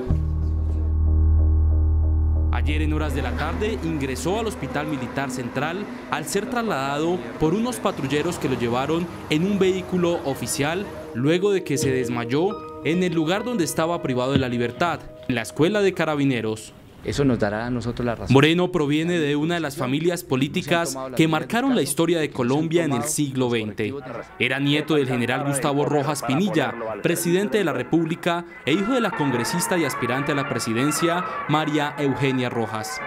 Ayer en horas de la tarde ingresó al Hospital Militar Central al ser trasladado por unos patrulleros que lo llevaron en un vehículo oficial luego de que se desmayó en el lugar donde estaba privado de la libertad, en la Escuela de Carabineros.
Eso nos dará a nosotros la razón.
Moreno proviene de una de las familias políticas que marcaron la historia de Colombia en el siglo XX. Era nieto del general Gustavo Rojas Pinilla, presidente de la República, e hijo de la congresista y aspirante a la presidencia María Eugenia Rojas.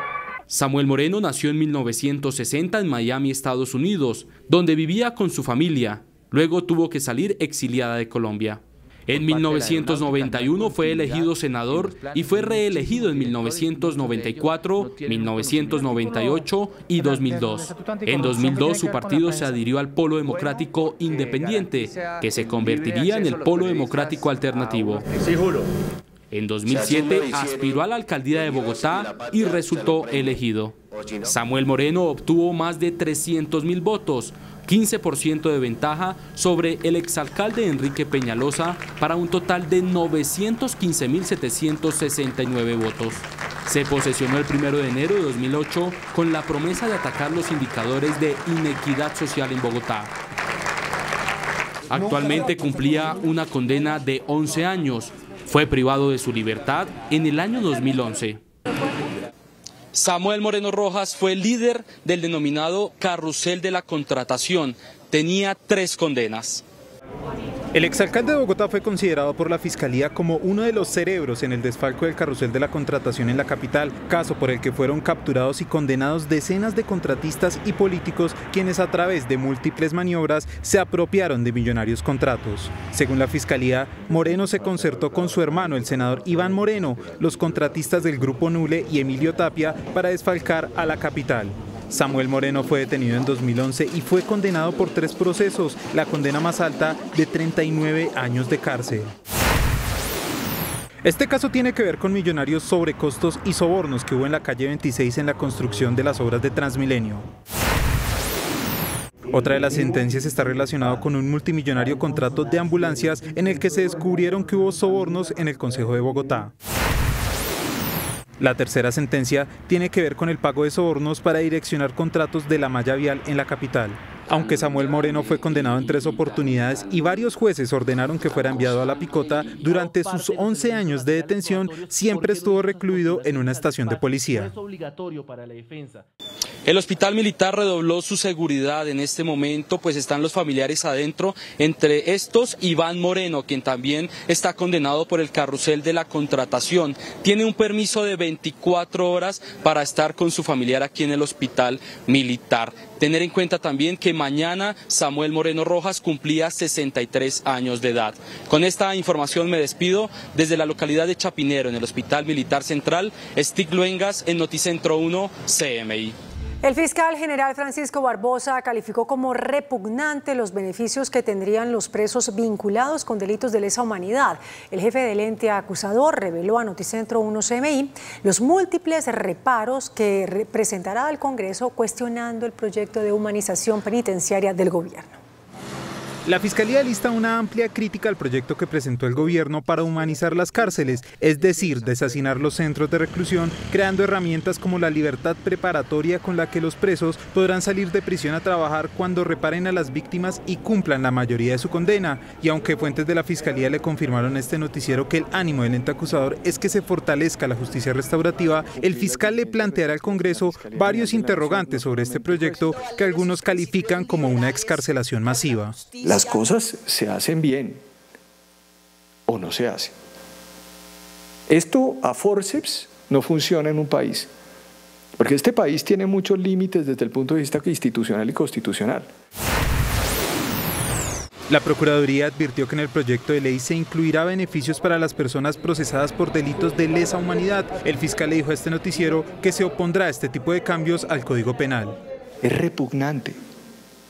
Samuel Moreno nació en 1960 en Miami, Estados Unidos, donde vivía con su familia. Luego tuvo que salir exiliada de Colombia. En 1991 fue elegido senador y fue reelegido en 1994, 1998 y 2002. En 2002 su partido se adhirió al Polo Democrático Independiente, que se convertiría en el Polo Democrático Alternativo. En 2007 aspiró a la alcaldía de Bogotá y resultó elegido. Samuel Moreno obtuvo más de 300.000 votos, 15% de ventaja sobre el exalcalde Enrique Peñalosa para un total de 915.769 votos. Se posesionó el 1 de enero de 2008 con la promesa de atacar los indicadores de inequidad social en Bogotá. Actualmente cumplía una condena de 11 años. Fue privado de su libertad en el año 2011. Samuel Moreno Rojas fue líder del denominado carrusel de la contratación. Tenía 3 condenas.
El exalcalde de Bogotá fue considerado por la Fiscalía como uno de los cerebros en el desfalco del carrusel de la contratación en la capital, caso por el que fueron capturados y condenados decenas de contratistas y políticos quienes a través de múltiples maniobras se apropiaron de millonarios contratos. Según la Fiscalía, Moreno se concertó con su hermano, el senador Iván Moreno, los contratistas del Grupo Nule y Emilio Tapia para desfalcar a la capital. Samuel Moreno fue detenido en 2011 y fue condenado por 3 procesos, la condena más alta de 39 años de cárcel. Este caso tiene que ver con millonarios sobrecostos y sobornos que hubo en la calle 26 en la construcción de las obras de Transmilenio. Otra de las sentencias está relacionada con un multimillonario contrato de ambulancias en el que se descubrieron que hubo sobornos en el Concejo de Bogotá. La tercera sentencia tiene que ver con el pago de sobornos para direccionar contratos de la malla vial en la capital. Aunque Samuel Moreno fue condenado en 3 oportunidades y varios jueces ordenaron que fuera enviado a la picota, durante sus 11 años de detención siempre estuvo recluido en una estación de policía.
El Hospital Militar redobló su seguridad en este momento, pues están los familiares adentro, entre estos Iván Moreno, quien también está condenado por el carrusel de la contratación. Tiene un permiso de 24 horas para estar con su familiar aquí en el Hospital Militar. Tener en cuenta también que mañana Samuel Moreno Rojas cumplía 63 años de edad. Con esta información me despido desde la localidad de Chapinero, en el Hospital Militar Central. Stig Luengas en Noticentro 1 CMI.
El fiscal general Francisco Barbosa calificó como repugnante los beneficios que tendrían los presos vinculados con delitos de lesa humanidad. El jefe del ente acusador reveló a Noticentro 1 CMI los múltiples reparos que presentará al Congreso cuestionando el proyecto de humanización penitenciaria del gobierno.
La Fiscalía lista una amplia crítica al proyecto que presentó el gobierno para humanizar las cárceles, es decir, deshacinar los centros de reclusión, creando herramientas como la libertad preparatoria con la que los presos podrán salir de prisión a trabajar cuando reparen a las víctimas y cumplan la mayoría de su condena. Y aunque fuentes de la Fiscalía le confirmaron a este noticiero que el ánimo del ente acusador es que se fortalezca la justicia restaurativa, el fiscal le planteará al Congreso varios interrogantes sobre este proyecto que algunos califican como una excarcelación masiva.
Las cosas se hacen bien o no se hacen. Esto a forceps no funciona en un país. Porque este país tiene muchos límites desde el punto de vista institucional y constitucional.
La Procuraduría advirtió que en el proyecto de ley se incluirá beneficios para las personas procesadas por delitos de lesa humanidad. El fiscal le dijo a este noticiero que se opondrá a este tipo de cambios al Código Penal.
Es repugnante,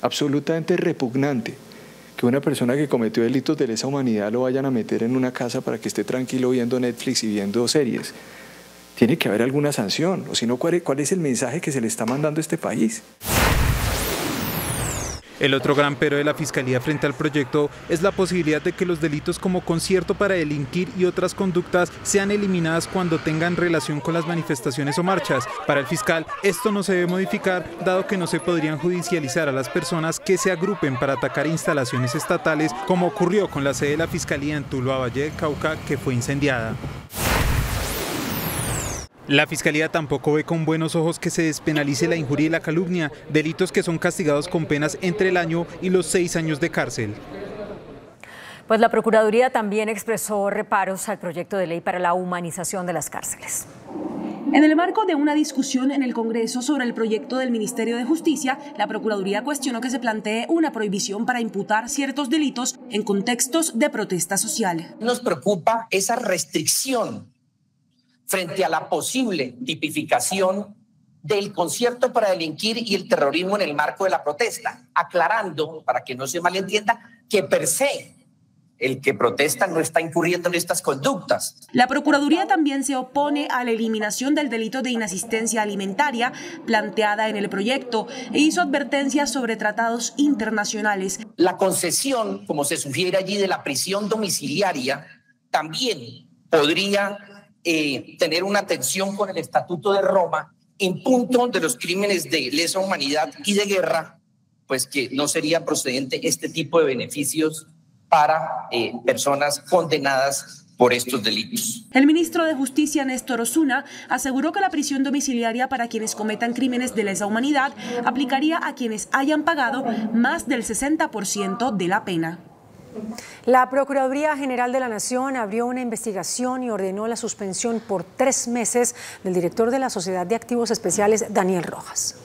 absolutamente repugnante, que una persona que cometió delitos de lesa humanidad lo vayan a meter en una casa para que esté tranquilo viendo Netflix y viendo series. Tiene que haber alguna sanción, o si no, ¿cuál es el mensaje que se le está mandando a este país?
El otro gran pero de la Fiscalía frente al proyecto es la posibilidad de que los delitos como concierto para delinquir y otras conductas sean eliminadas cuando tengan relación con las manifestaciones o marchas. Para el fiscal, esto no se debe modificar, dado que no se podrían judicializar a las personas que se agrupen para atacar instalaciones estatales, como ocurrió con la sede de la Fiscalía en Tuluá, Valle del Cauca, que fue incendiada. La Fiscalía tampoco ve con buenos ojos que se despenalice la injuria y la calumnia, delitos que son castigados con penas entre el año y los 6 años de cárcel.
Pues la Procuraduría también expresó reparos al proyecto de ley para la humanización de las cárceles.
En el marco de una discusión en el Congreso sobre el proyecto del Ministerio de Justicia, la Procuraduría cuestionó que se plantee una prohibición para imputar ciertos delitos en contextos de protesta social.
Nos preocupa esa restricción frente a la posible tipificación del concierto para delinquir y el terrorismo en el marco de la protesta, aclarando, para que no se malentienda, que per se el que protesta no está incurriendo en estas conductas.
La Procuraduría también se opone a la eliminación del delito de inasistencia alimentaria planteada en el proyecto e hizo advertencias sobre tratados internacionales.
La concesión, como se sugiere allí, de la prisión domiciliaria también podría tener una tensión con el Estatuto de Roma en punto de los crímenes de lesa humanidad y de guerra, pues que no sería procedente este tipo de beneficios para personas condenadas por estos delitos.
El ministro de Justicia, Néstor Osuna, aseguró que la prisión domiciliaria para quienes cometan crímenes de lesa humanidad aplicaría a quienes hayan pagado más del 60% de la pena.
La Procuraduría General de la Nación abrió una investigación y ordenó la suspensión por 3 meses del director de la Sociedad de Activos Especiales, Daniel Rojas.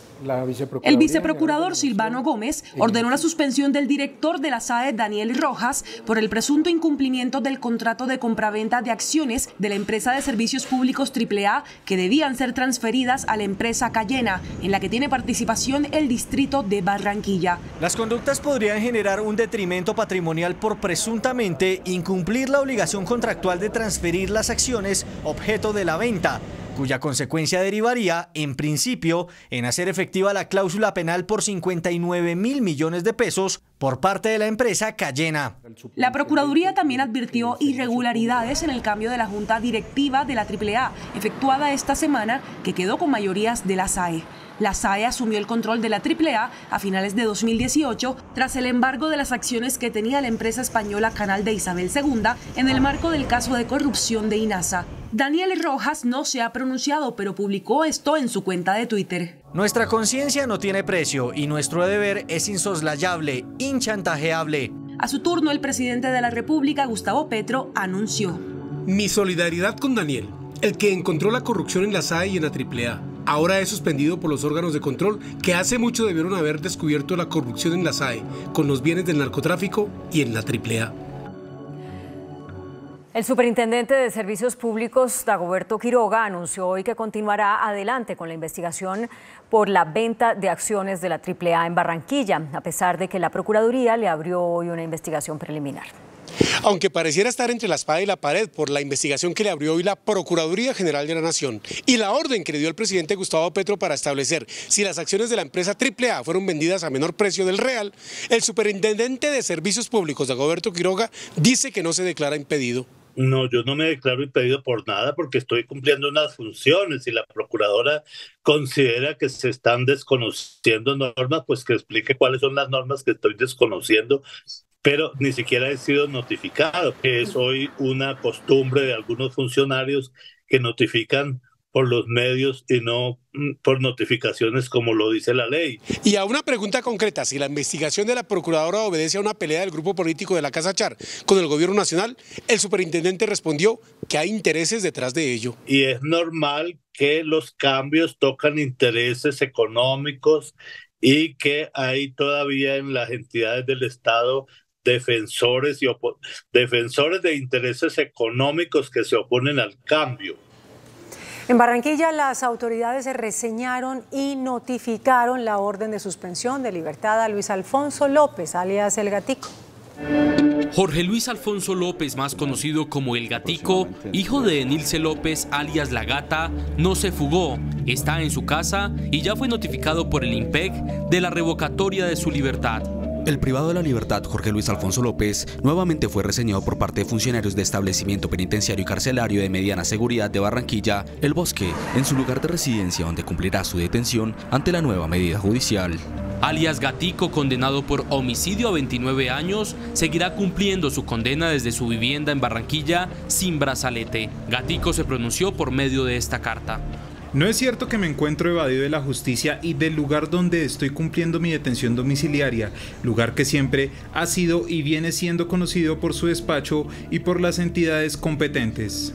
El viceprocurador Silvano Gómez ordenó la suspensión del director de la SAE, Daniel Rojas, por el presunto incumplimiento del contrato de compraventa de acciones de la empresa de servicios públicos AAA que debían ser transferidas a la empresa Cayena, en la que tiene participación el distrito de Barranquilla.
Las conductas podrían generar un detrimento patrimonial por presuntamente incumplir la obligación contractual de transferir las acciones objeto de la venta, cuya consecuencia derivaría, en principio, en hacer efectiva la cláusula penal por 59.000 millones de pesos por parte de la empresa Cayena.
La Procuraduría también advirtió irregularidades en el cambio de la junta directiva de la AAA, efectuada esta semana, que quedó con mayorías de la SAE. La SAE asumió el control de la AAA a finales de 2018 tras el embargo de las acciones que tenía la empresa española Canal de Isabel II en el marco del caso de corrupción de INASA. Daniel Rojas no se ha pronunciado, pero publicó esto en su cuenta de Twitter.
Nuestra conciencia no tiene precio y nuestro deber es insoslayable, inchantajeable.
A su turno, el presidente de la República, Gustavo Petro, anunció:
mi solidaridad con Daniel, el que encontró la corrupción en la SAE y en la AAA. Ahora es suspendido por los órganos de control que hace mucho debieron haber descubierto la corrupción en la SAE, con los bienes del narcotráfico y en la AAA.
El superintendente de Servicios Públicos, Dagoberto Quiroga, anunció hoy que continuará adelante con la investigación por la venta de acciones de la AAA en Barranquilla, a pesar de que la Procuraduría le abrió hoy una investigación preliminar.
Aunque pareciera estar entre la espada y la pared por la investigación que le abrió hoy la Procuraduría General de la Nación y la orden que le dio el presidente Gustavo Petro para establecer si las acciones de la empresa AAA fueron vendidas a menor precio del real, el superintendente de Servicios Públicos, Dagoberto Quiroga, dice que no se declara impedido.
No, yo no me declaro impedido por nada porque estoy cumpliendo unas funciones y la procuradora considera que se están desconociendo normas, pues que explique cuáles son las normas que estoy desconociendo, pero ni siquiera he sido notificado, que es hoy una costumbre de algunos funcionarios que notifican por los medios y no por notificaciones como lo dice la ley.
Y a una pregunta concreta, si la investigación de la procuradora obedece a una pelea del grupo político de la Casa Char con el gobierno nacional, el superintendente respondió que hay intereses detrás de ello.
Y es normal que los cambios tocan intereses económicos y que hay todavía en las entidades del Estado defensores de intereses económicos que se oponen al cambio.
En Barranquilla, las autoridades reseñaron y notificaron la orden de suspensión de libertad a Luis Alfonso López, alias El Gatico.
Jorge Luis Alfonso López, más conocido como El Gatico, hijo de Enilce López, alias La Gata, no se fugó, está en su casa y ya fue notificado por el IMPEC de la revocatoria de su libertad.
El privado de la libertad, Jorge Luis Alfonso López, nuevamente fue reseñado por parte de funcionarios de establecimiento penitenciario y carcelario de mediana seguridad de Barranquilla, El Bosque, en su lugar de residencia donde cumplirá su detención ante la nueva medida judicial.
Alias Gatico, condenado por homicidio a 29 años, seguirá cumpliendo su condena desde su vivienda en Barranquilla sin brazalete. Gatico se pronunció por medio de esta carta.
No es cierto que me encuentro evadido de la justicia y del lugar donde estoy cumpliendo mi detención domiciliaria, lugar que siempre ha sido y viene siendo conocido por su despacho y por las entidades competentes.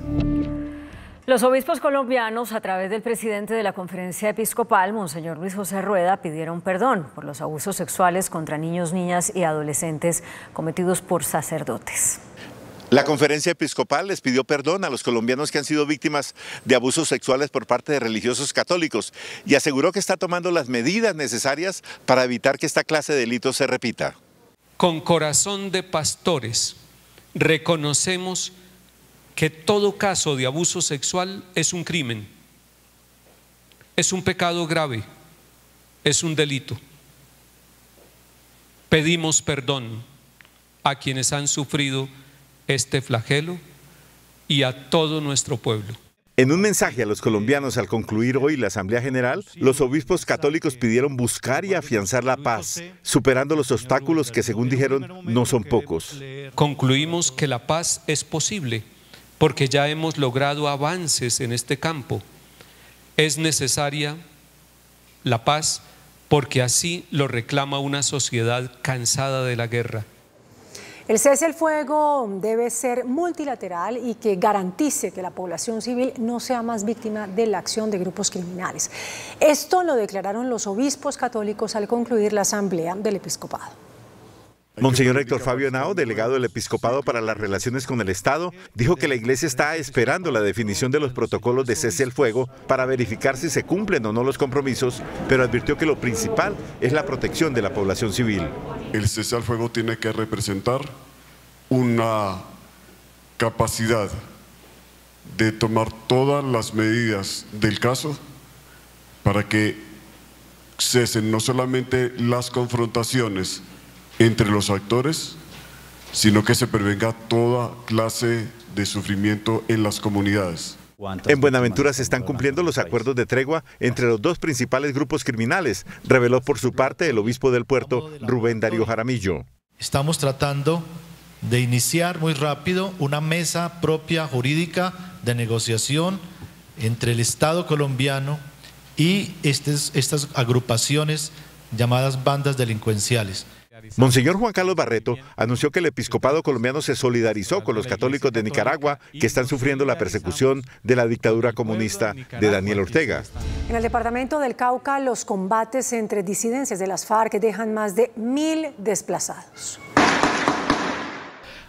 Los obispos colombianos, a través del presidente de la Conferencia Episcopal, Monseñor Luis José Rueda, pidieron perdón por los abusos sexuales contra niños, niñas y adolescentes cometidos por sacerdotes.
La Conferencia Episcopal les pidió perdón a los colombianos que han sido víctimas de abusos sexuales por parte de religiosos católicos y aseguró que está tomando las medidas necesarias para evitar que esta clase de delitos se repita.
Con corazón de pastores reconocemos que todo caso de abuso sexual es un crimen, es un pecado grave, es un delito. Pedimos perdón a quienes han sufrido este flagelo y a todo nuestro pueblo.
En un mensaje a los colombianos al concluir hoy la Asamblea General, los obispos católicos pidieron buscar y afianzar la paz, superando los obstáculos que, según dijeron, no son pocos.
Concluimos que la paz es posible porque ya hemos logrado avances en este campo. Es necesaria la paz porque así lo reclama una sociedad cansada de la guerra.
El cese al fuego debe ser multilateral y que garantice que la población civil no sea más víctima de la acción de grupos criminales. Esto lo declararon los obispos católicos al concluir la asamblea del episcopado.
Monseñor Héctor Fabio Henao, delegado del Episcopado para las Relaciones con el Estado, dijo que la Iglesia está esperando la definición de los protocolos de cese al fuego para verificar si se cumplen o no los compromisos, pero advirtió que lo principal es la protección de la población civil.
El cese al fuego tiene que representar una capacidad de tomar todas las medidas del caso para que cesen no solamente las confrontaciones entre los actores, sino que se prevenga toda clase de sufrimiento en las comunidades.
En Buenaventura se están cumpliendo los acuerdos de tregua entre los dos principales grupos criminales, reveló por su parte el obispo del puerto, Rubén Darío Jaramillo.
Estamos tratando de iniciar muy rápido una mesa propia jurídica de negociación entre el Estado colombiano y estas agrupaciones llamadas bandas delincuenciales.
Monseñor Juan Carlos Barreto anunció que el episcopado colombiano se solidarizó con los católicos de Nicaragua que están sufriendo la persecución de la dictadura comunista de Daniel Ortega.
En el departamento del Cauca, los combates entre disidencias de las FARC dejan más de 1000 desplazados.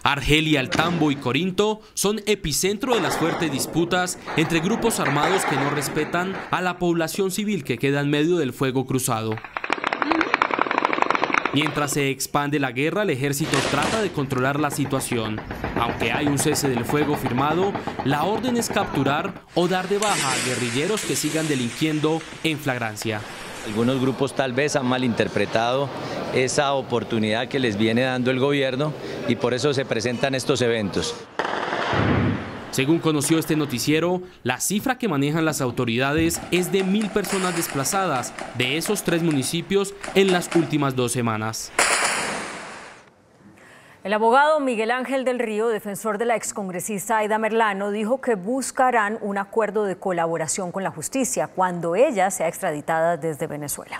Argelia, El Tambo y Corinto son epicentro de las fuertes disputas entre grupos armados que no respetan a la población civil que queda en medio del fuego cruzado. Mientras se expande la guerra, el ejército trata de controlar la situación. Aunque hay un cese del fuego firmado, la orden es capturar o dar de baja a guerrilleros que sigan delinquiendo en flagrancia.
Algunos grupos tal vez han malinterpretado esa oportunidad que les viene dando el gobierno y por eso se presentan estos eventos.
Según conoció este noticiero, la cifra que manejan las autoridades es de 1000 personas desplazadas de esos 3 municipios en las últimas 2 semanas.
El abogado Miguel Ángel del Río, defensor de la excongresista Aida Merlano, dijo que buscarán un acuerdo de colaboración con la justicia cuando ella sea extraditada desde Venezuela.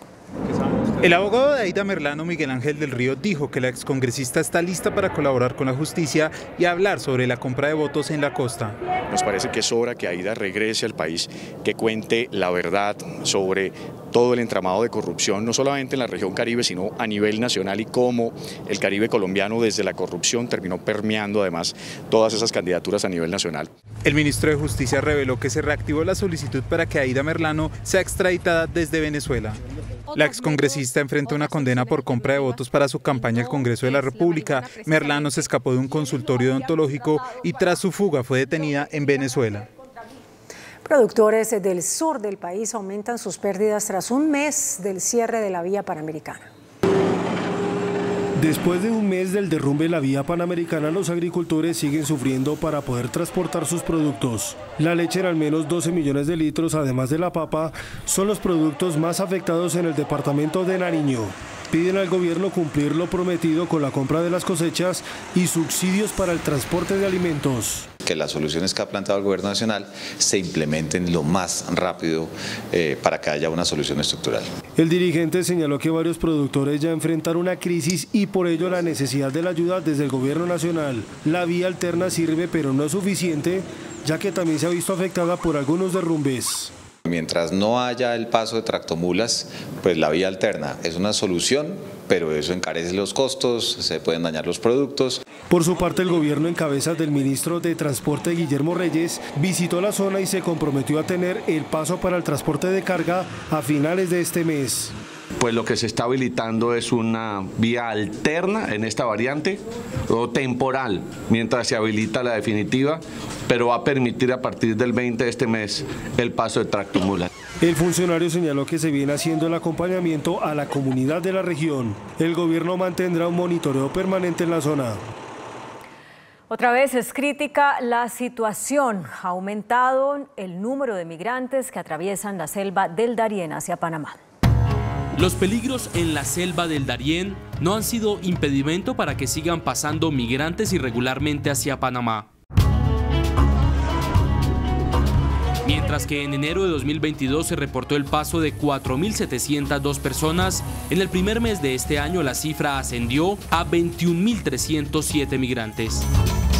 El abogado de Aida Merlano, Miguel Ángel del Río, dijo que la excongresista está lista para colaborar con la justicia y hablar sobre la compra de votos en la costa.
Nos parece que es hora que Aida regrese al país, que cuente la verdad sobre todo el entramado de corrupción, no solamente en la región Caribe, sino a nivel nacional, y cómo el Caribe colombiano desde la corrupción terminó permeando además todas esas candidaturas a nivel nacional.
El ministro de Justicia reveló que se reactivó la solicitud para que Aida Merlano sea extraditada desde Venezuela. La excongresista enfrenta una condena por compra de votos para su campaña al Congreso de la República. Merlano se escapó de un consultorio odontológico y tras su fuga fue detenida en Venezuela.
Productores del sur del país aumentan sus pérdidas tras un mes del cierre de la vía panamericana.
Después de un mes del derrumbe de la vía panamericana, los agricultores siguen sufriendo para poder transportar sus productos. La leche en al menos 12 millones de litros, además de la papa, son los productos más afectados en el departamento de Nariño. Piden al gobierno cumplir lo prometido con la compra de las cosechas y subsidios para el transporte de alimentos.
Que las soluciones que ha planteado el gobierno nacional se implementen lo más rápido para que haya una solución estructural.
El dirigente señaló que varios productores ya enfrentan una crisis y por ello la necesidad de la ayuda desde el gobierno nacional. La vía alterna sirve, pero no es suficiente, ya que también se ha visto afectada por algunos derrumbes.
Mientras no haya el paso de tractomulas, pues la vía alterna es una solución, pero eso encarece los costos, se pueden dañar los productos.
Por su parte, el gobierno en cabeza del ministro de Transporte Guillermo Reyes visitó la zona y se comprometió a tener el paso para el transporte de carga a finales de este mes.
Pues lo que se está habilitando es una vía alterna en esta variante, o temporal, mientras se habilita la definitiva, pero va a permitir a partir del 20 de este mes el paso de tractomulas.
El funcionario señaló que se viene haciendo el acompañamiento a la comunidad de la región. El gobierno mantendrá un monitoreo permanente en la zona.
Otra vez es crítica la situación. Ha aumentado el número de migrantes que atraviesan la selva del Darién hacia Panamá.
Los peligros en la selva del Darién no han sido impedimento para que sigan pasando migrantes irregularmente hacia Panamá. Mientras que en enero de 2022 se reportó el paso de 4.702 personas, en el primer mes de este año la cifra ascendió a 21.307 migrantes.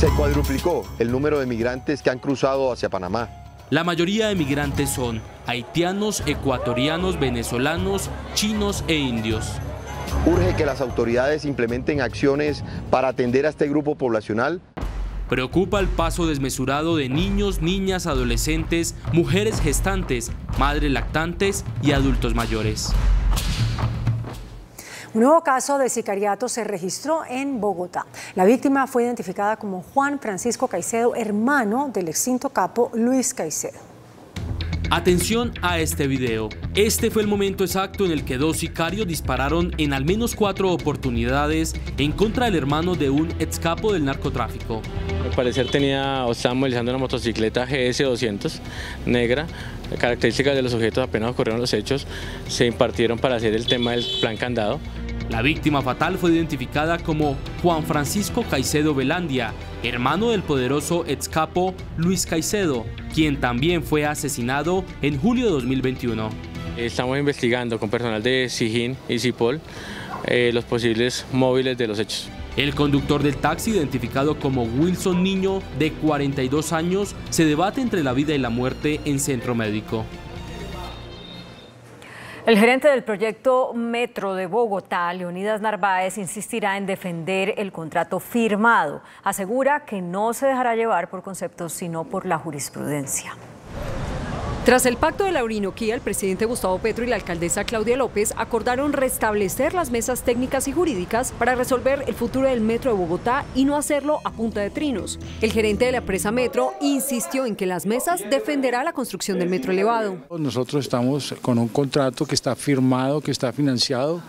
Se cuadruplicó el número de migrantes que han cruzado hacia Panamá.
La mayoría de migrantes son haitianos, ecuatorianos, venezolanos, chinos e indios.
Urge que las autoridades implementen acciones para atender a este grupo poblacional.
Preocupa el paso desmesurado de niños, niñas, adolescentes, mujeres gestantes, madres lactantes y adultos mayores.
Un nuevo caso de sicariato se registró en Bogotá. La víctima fue identificada como Juan Francisco Caicedo, hermano del extinto capo Luis Caicedo.
Atención a este video. Este fue el momento exacto en el que dos sicarios dispararon en al menos 4 oportunidades en contra del hermano de un ex capo del narcotráfico.
Al parecer estaba movilizando una motocicleta GS200 negra. Las características de los sujetos apenas ocurrieron los hechos, se impartieron para hacer el tema del plan candado.
La víctima fatal fue identificada como Juan Francisco Caicedo Velandia, hermano del poderoso ex capo Luis Caicedo, quien también fue asesinado en julio de 2021.
Estamos investigando con personal de SIGIN y CIPOL los posibles móviles de los hechos.
El conductor del taxi, identificado como Wilson Niño, de 42 años, se debate entre la vida y la muerte en centro médico.
El gerente del proyecto Metro de Bogotá, Leonidas Narváez, insistirá en defender el contrato firmado. Asegura que no se dejará llevar por conceptos, sino por la jurisprudencia.
Tras el pacto de la Orinoquía, el presidente Gustavo Petro y la alcaldesa Claudia López acordaron restablecer las mesas técnicas y jurídicas para resolver el futuro del Metro de Bogotá y no hacerlo a punta de trinos. El gerente de la empresa Metro insistió en que las mesas defenderá la construcción del metro elevado.
Nosotros estamos con un contrato que está firmado, que está financiado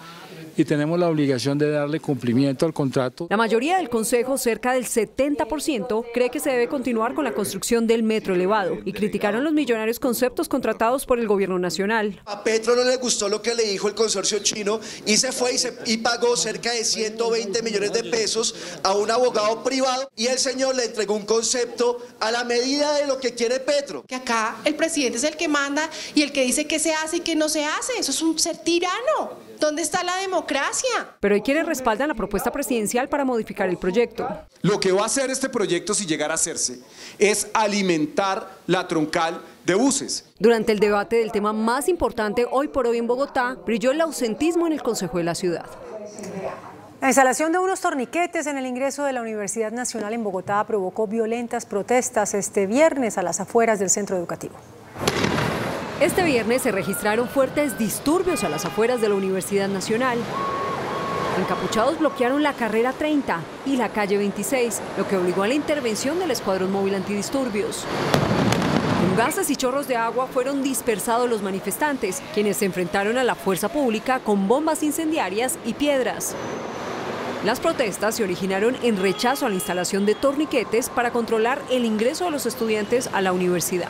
y tenemos la obligación de darle cumplimiento al contrato.
La mayoría del Consejo, cerca del 70%, cree que se debe continuar con la construcción del metro elevado y criticaron los millonarios conceptos contratados por el gobierno nacional.
A Petro no le gustó lo que le dijo el consorcio chino y se fue y pagó cerca de 120 millones de pesos a un abogado privado y el señor le entregó un concepto a la medida de lo que quiere Petro.
Que acá el presidente es el que manda y el que dice qué se hace y qué no se hace. Eso es un ser tirano. ¿Dónde está la democracia?
Pero hay quienes respaldan la propuesta presidencial para modificar el proyecto.
Lo que va a hacer este proyecto, si llegara a hacerse, es alimentar la troncal de buses.
Durante el debate del tema más importante hoy por hoy en Bogotá, brilló el ausentismo en el Consejo de la Ciudad.
La instalación de unos torniquetes en el ingreso de la Universidad Nacional en Bogotá provocó violentas protestas este viernes a las afueras del centro educativo.
Este viernes se registraron fuertes disturbios a las afueras de la Universidad Nacional. Encapuchados bloquearon la carrera 30 y la calle 26, lo que obligó a la intervención del Escuadrón Móvil Antidisturbios. Con gases y chorros de agua fueron dispersados los manifestantes, quienes se enfrentaron a la fuerza pública con bombas incendiarias y piedras. Las protestas se originaron en rechazo a la instalación de torniquetes para controlar el ingreso de los estudiantes a la universidad.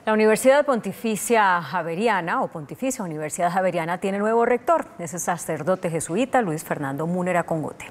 La Universidad Pontificia Javeriana, o Pontificia Universidad Javeriana, tiene nuevo rector. Es el sacerdote jesuita Luis Fernando Múnera Congote.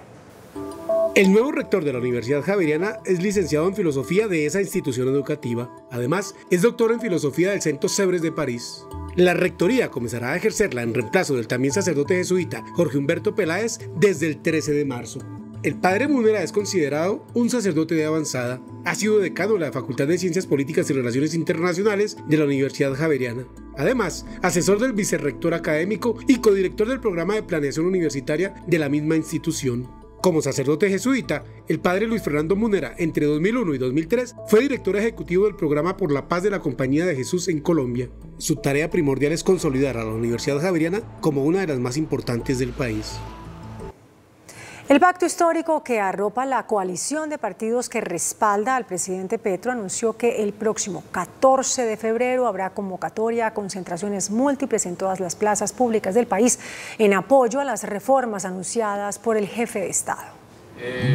El nuevo rector de la Universidad Javeriana es licenciado en Filosofía de esa institución educativa. Además, es doctor en Filosofía del Centro Sèvres de París. La rectoría comenzará a ejercerla en reemplazo del también sacerdote jesuita Jorge Humberto Peláez desde el 13 de marzo. El padre Múnera es considerado un sacerdote de avanzada. Ha sido decano de la Facultad de Ciencias Políticas y Relaciones Internacionales de la Universidad Javeriana. Además, asesor del vicerrector académico y codirector del programa de planeación universitaria de la misma institución. Como sacerdote jesuita, el padre Luis Fernando Múnera, entre 2001 y 2003, fue director ejecutivo del programa por la paz de la Compañía de Jesús en Colombia. Su tarea primordial es consolidar a la Universidad Javeriana como una de las más importantes del país.
El pacto histórico que arropa la coalición de partidos que respalda al presidente Petro anunció que el próximo 14 de febrero habrá convocatoria a concentraciones múltiples en todas las plazas públicas del país en apoyo a las reformas anunciadas por el jefe de Estado.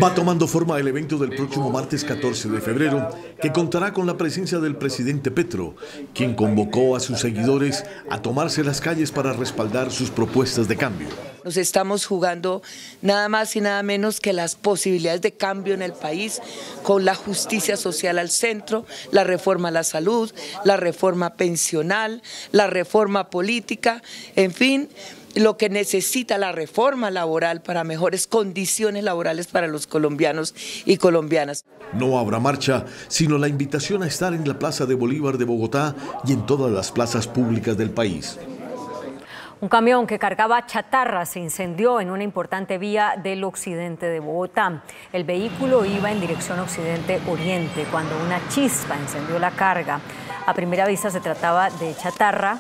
Va tomando forma el evento del próximo martes 14 de febrero, que contará con la presencia del presidente Petro, quien convocó a sus seguidores a tomarse las calles para respaldar sus propuestas de cambio.
Nos estamos jugando nada más y nada menos que las posibilidades de cambio en el país, con la justicia social al centro, la reforma a la salud, la reforma pensional, la reforma política, en fin, lo que necesita la reforma laboral para mejores condiciones laborales para los colombianos y colombianas.
No habrá marcha, sino la invitación a estar en la Plaza de Bolívar de Bogotá y en todas las plazas públicas del país.
Un camión que cargaba chatarra se incendió en una importante vía del occidente de Bogotá. El vehículo iba en dirección occidente-oriente cuando una chispa encendió la carga. A primera vista se trataba de chatarra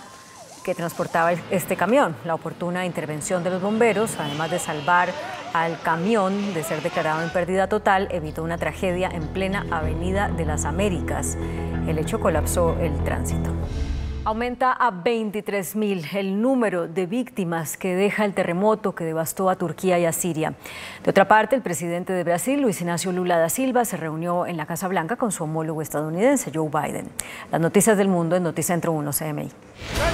que transportaba este camión. La oportuna intervención de los bomberos, además de salvar al camión de ser declarado en pérdida total, evitó una tragedia en plena Avenida de las Américas. El hecho colapsó el tránsito. Aumenta a 23.000 el número de víctimas que deja el terremoto que devastó a Turquía y a Siria. De otra parte, el presidente de Brasil, Luis Inácio Lula da Silva, se reunió en la Casa Blanca con su homólogo estadounidense, Joe Biden. Las noticias del mundo en Noticentro 1 CMI.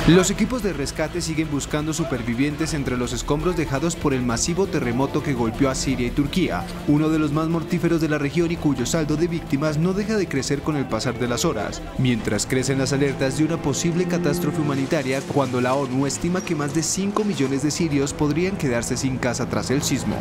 Los equipos de rescate siguen buscando supervivientes entre los escombros dejados por el masivo terremoto que golpeó a Siria y Turquía, uno de los más mortíferos de la región y cuyo saldo de víctimas no deja de crecer con el pasar de las horas, mientras crecen las alertas de una posible catástrofe humanitaria cuando la ONU estima que más de 5 millones de sirios podrían quedarse sin casa tras el sismo.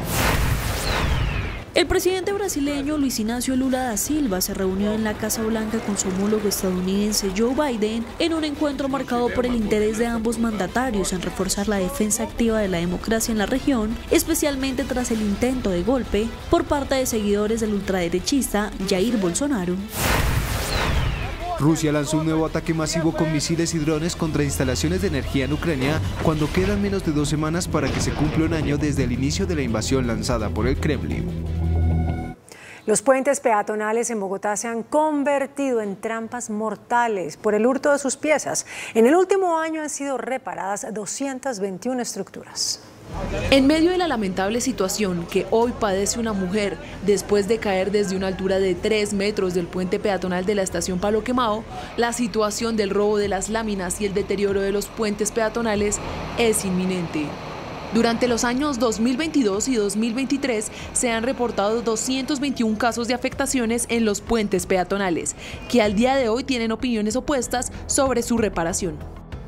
El presidente brasileño Luis Inácio Lula da Silva se reunió en la Casa Blanca con su homólogo estadounidense Joe Biden en un encuentro marcado por el interés de ambos mandatarios en reforzar la defensa activa de la democracia en la región, especialmente tras el intento de golpe por parte de seguidores del ultraderechista Jair Bolsonaro.
Rusia lanzó un nuevo ataque masivo con misiles y drones contra instalaciones de energía en Ucrania cuando quedan menos de 2 semanas para que se cumpla un año desde el inicio de la invasión lanzada por el Kremlin.
Los puentes peatonales en Bogotá se han convertido en trampas mortales por el hurto de sus piezas. En el último año han sido reparadas 221 estructuras.
En medio de la lamentable situación que hoy padece una mujer después de caer desde una altura de 3 metros del puente peatonal de la estación Palo Quemado, la situación del robo de las láminas y el deterioro de los puentes peatonales es inminente. Durante los años 2022 y 2023 se han reportado 221 casos de afectaciones en los puentes peatonales, que al día de hoy tienen opiniones opuestas sobre su reparación.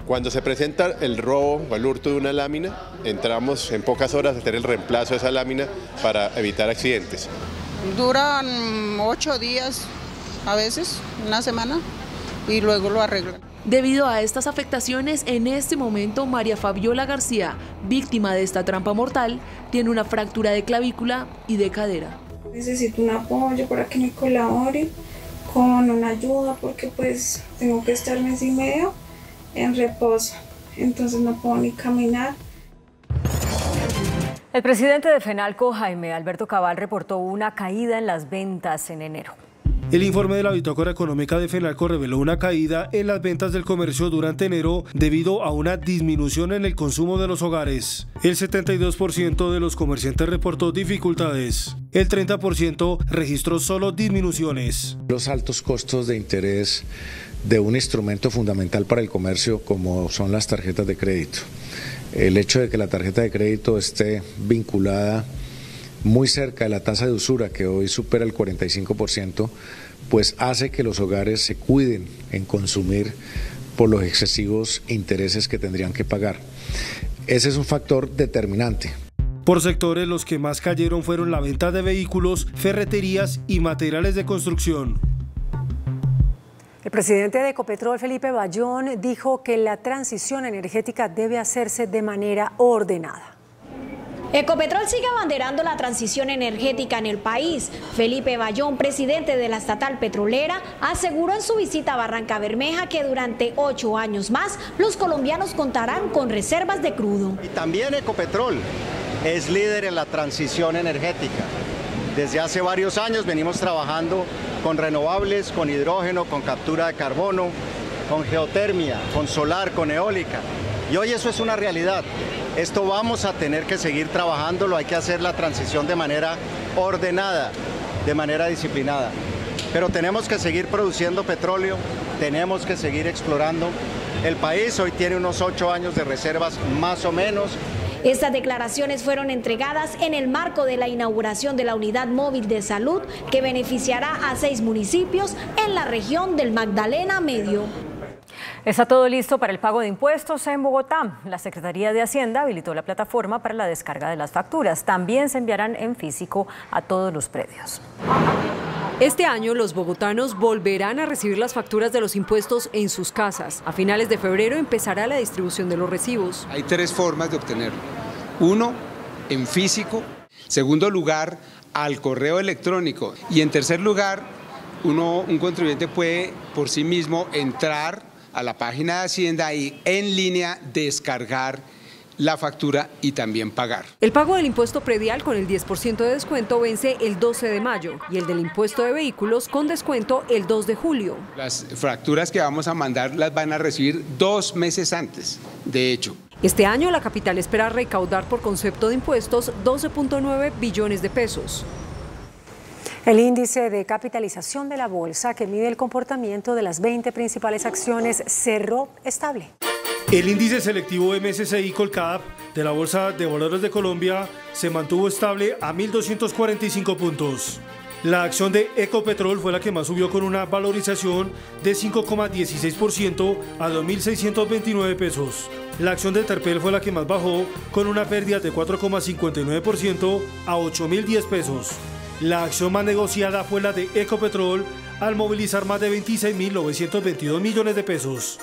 Cuando se presenta el robo o el hurto de una lámina, entramos en pocas horas a hacer el reemplazo de esa lámina para evitar accidentes.
Duran 8 días, a veces, una semana, y luego lo arreglan.
Debido a estas afectaciones, en este momento María Fabiola García, víctima de esta trampa mortal, tiene una fractura de clavícula y de cadera.
Necesito un apoyo para que me colabore con una ayuda porque pues tengo que estar mes y medio en reposo, entonces no puedo ni caminar.
El presidente de FENALCO, Jaime Alberto Cabal, reportó una caída en las ventas en enero.
El informe de la bitácora económica de FENALCO reveló una caída en las ventas del comercio durante enero debido a una disminución en el consumo de los hogares. El 72% de los comerciantes reportó dificultades. El 30% registró solo disminuciones.
Los altos costos de interés de un instrumento fundamental para el comercio como son las tarjetas de crédito. El hecho de que la tarjeta de crédito esté vinculada muy cerca de la tasa de usura, que hoy supera el 45%, pues hace que los hogares se cuiden en consumir por los excesivos intereses que tendrían que pagar. Ese es un factor determinante.
Por sectores, los que más cayeron fueron la venta de vehículos, ferreterías y materiales de construcción.
El presidente de Ecopetrol, Felipe Bayón, dijo que la transición energética debe hacerse de manera ordenada.
Ecopetrol sigue abanderando la transición energética en el país. Felipe Bayón, presidente de la estatal petrolera, aseguró en su visita a Barranca Bermeja que durante 8 años más los colombianos contarán con reservas de crudo.
Y también Ecopetrol es líder en la transición energética. Desde hace varios años venimos trabajando con renovables, con hidrógeno, con captura de carbono, con geotermia, con solar, con eólica. Y hoy eso es una realidad. Esto vamos a tener que seguir trabajándolo, hay que hacer la transición de manera ordenada, de manera disciplinada. Pero tenemos que seguir produciendo petróleo, tenemos que seguir explorando. El país hoy tiene unos 8 años de reservas más o menos.
Estas declaraciones fueron entregadas en el marco de la inauguración de la Unidad Móvil de Salud que beneficiará a 6 municipios en la región del Magdalena Medio.
Está todo listo para el pago de impuestos en Bogotá. La Secretaría de Hacienda habilitó la plataforma para la descarga de las facturas. También se enviarán en físico a todos los predios.
Este año los bogotanos volverán a recibir las facturas de los impuestos en sus casas. A finales de febrero empezará la distribución de los recibos.
Hay 3 formas de obtenerlo. 1, en físico. Segundo lugar, al correo electrónico. Y en tercer lugar, un contribuyente puede por sí mismo entrar a la página de Hacienda y en línea descargar la factura y también pagar.
El pago del impuesto predial con el 10% de descuento vence el 12 de mayo y el del impuesto de vehículos con descuento el 2 de julio.
Las facturas que vamos a mandar las van a recibir 2 meses antes, de hecho.
Este año la capital espera recaudar por concepto de impuestos 12.9 billones de pesos.
El índice de capitalización de la bolsa, que mide el comportamiento de las 20 principales acciones, cerró estable.
El índice selectivo MSCI Colcap de la Bolsa de Valores de Colombia se mantuvo estable a 1.245 puntos. La acción de Ecopetrol fue la que más subió con una valorización de 5,16% a 2.629 pesos. La acción de Terpel fue la que más bajó con una pérdida de 4,59% a 8.010 pesos. La acción más negociada fue la de Ecopetrol al movilizar más de 26.922 millones de pesos.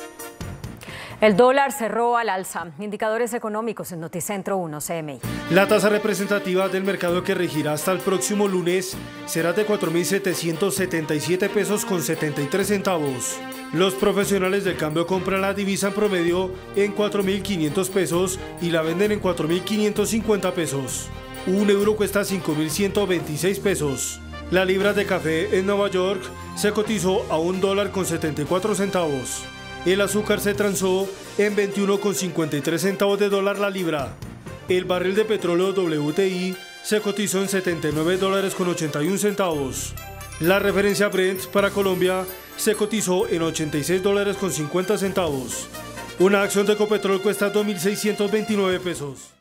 El dólar cerró al alza. Indicadores económicos en Noticentro 1 CMI.
La tasa representativa del mercado que regirá hasta el próximo lunes será de 4.777 pesos con 73 centavos. Los profesionales del cambio compran la divisa en promedio en 4.500 pesos y la venden en 4.550 pesos. Un euro cuesta 5.126 pesos. La libra de café en Nueva York se cotizó a $1.74. El azúcar se transó en 21,53 centavos de dólar la libra. El barril de petróleo WTI se cotizó en $79.81. La referencia Brent para Colombia se cotizó en $86.50. Una acción de Ecopetrol cuesta 2.629 pesos.